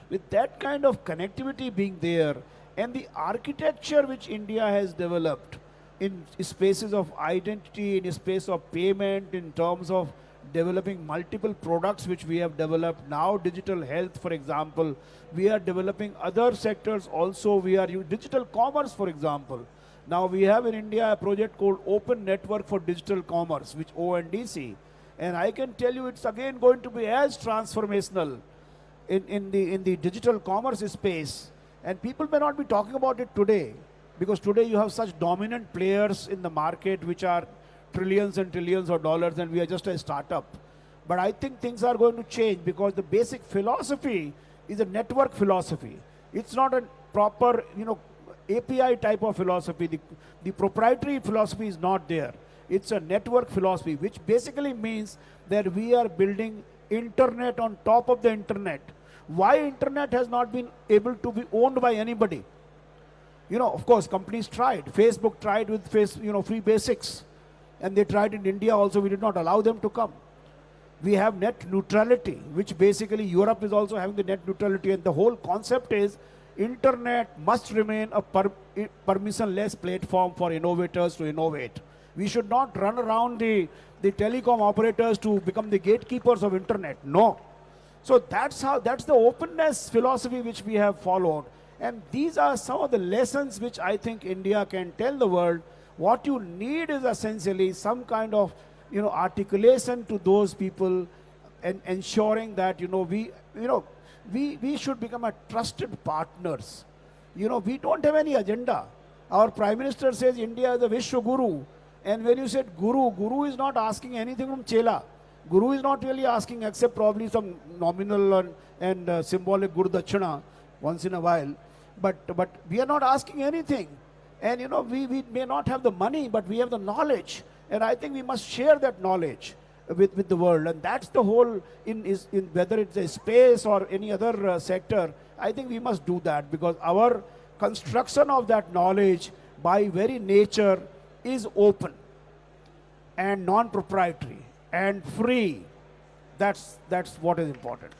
With that kind of connectivity being there, and the architecture which India has developed in spaces of identity, in a space of payment, in terms of developing multiple products which we have developed now, digital health, for example. We are developing other sectors also. We are digital commerce, for example. Now we have in India a project called Open Network for Digital Commerce, which ONDC, and I can tell you it's again going to be as transformational in the digital commerce space. And people may not be talking about it today, because today you have such dominant players in the market which are trillions and trillions of dollars, and we are just a startup. But I think things are going to change, because the basic philosophy is a network philosophy. It's not a proper, API type of philosophy. The proprietary philosophy is not there. It's a network philosophy, which basically means that we are building internet on top of the internet. Why internet has not been able to be owned by anybody? Of course, companies tried. Facebook tried with free basics. And they tried in India also. We did not allow them to come. We have net neutrality, which basically Europe is also having the net neutrality. And the whole concept is internet must remain a permissionless platform for innovators to innovate. We should not run around the telecom operators to become the gatekeepers of internet. No. So that's the openness philosophy which we have followed. And these are some of the lessons which I think India can tell the world. What you need is essentially some kind of articulation to those people, and ensuring that we should become a trusted partners. We don't have any agenda. Our Prime Minister says India is the Vishwa Guru, and when you said Guru is not asking anything from Chela. Guru is not really asking, except probably some nominal and symbolic Guru Dachana once in a while. But we are not asking anything. And we may not have the money, but we have the knowledge. And I think we must share that knowledge with the world. And that's the whole, in whether it's a space or any other sector, I think we must do that, because our construction of that knowledge by very nature is open and non-proprietary and free. That's what is important.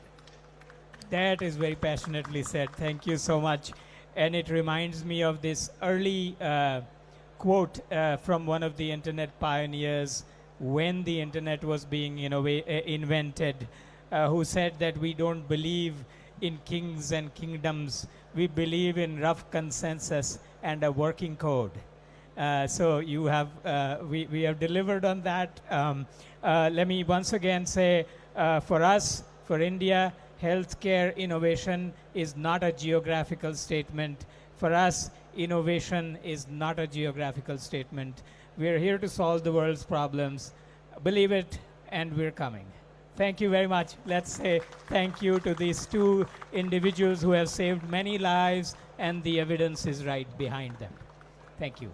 That is very passionately said. Thank you so much. And it reminds me of this early quote from one of the internet pioneers when the internet was being invented, who said that we don't believe in kings and kingdoms. We believe in rough consensus and a working code. So you have, we have delivered on that. Let me once again say, for us, for India, healthcare innovation is not a geographical statement. For us, innovation is not a geographical statement. We're here to solve the world's problems. Believe it, and we're coming. Thank you very much. Let's say thank you to these two individuals who have saved many lives, and the evidence is right behind them. Thank you.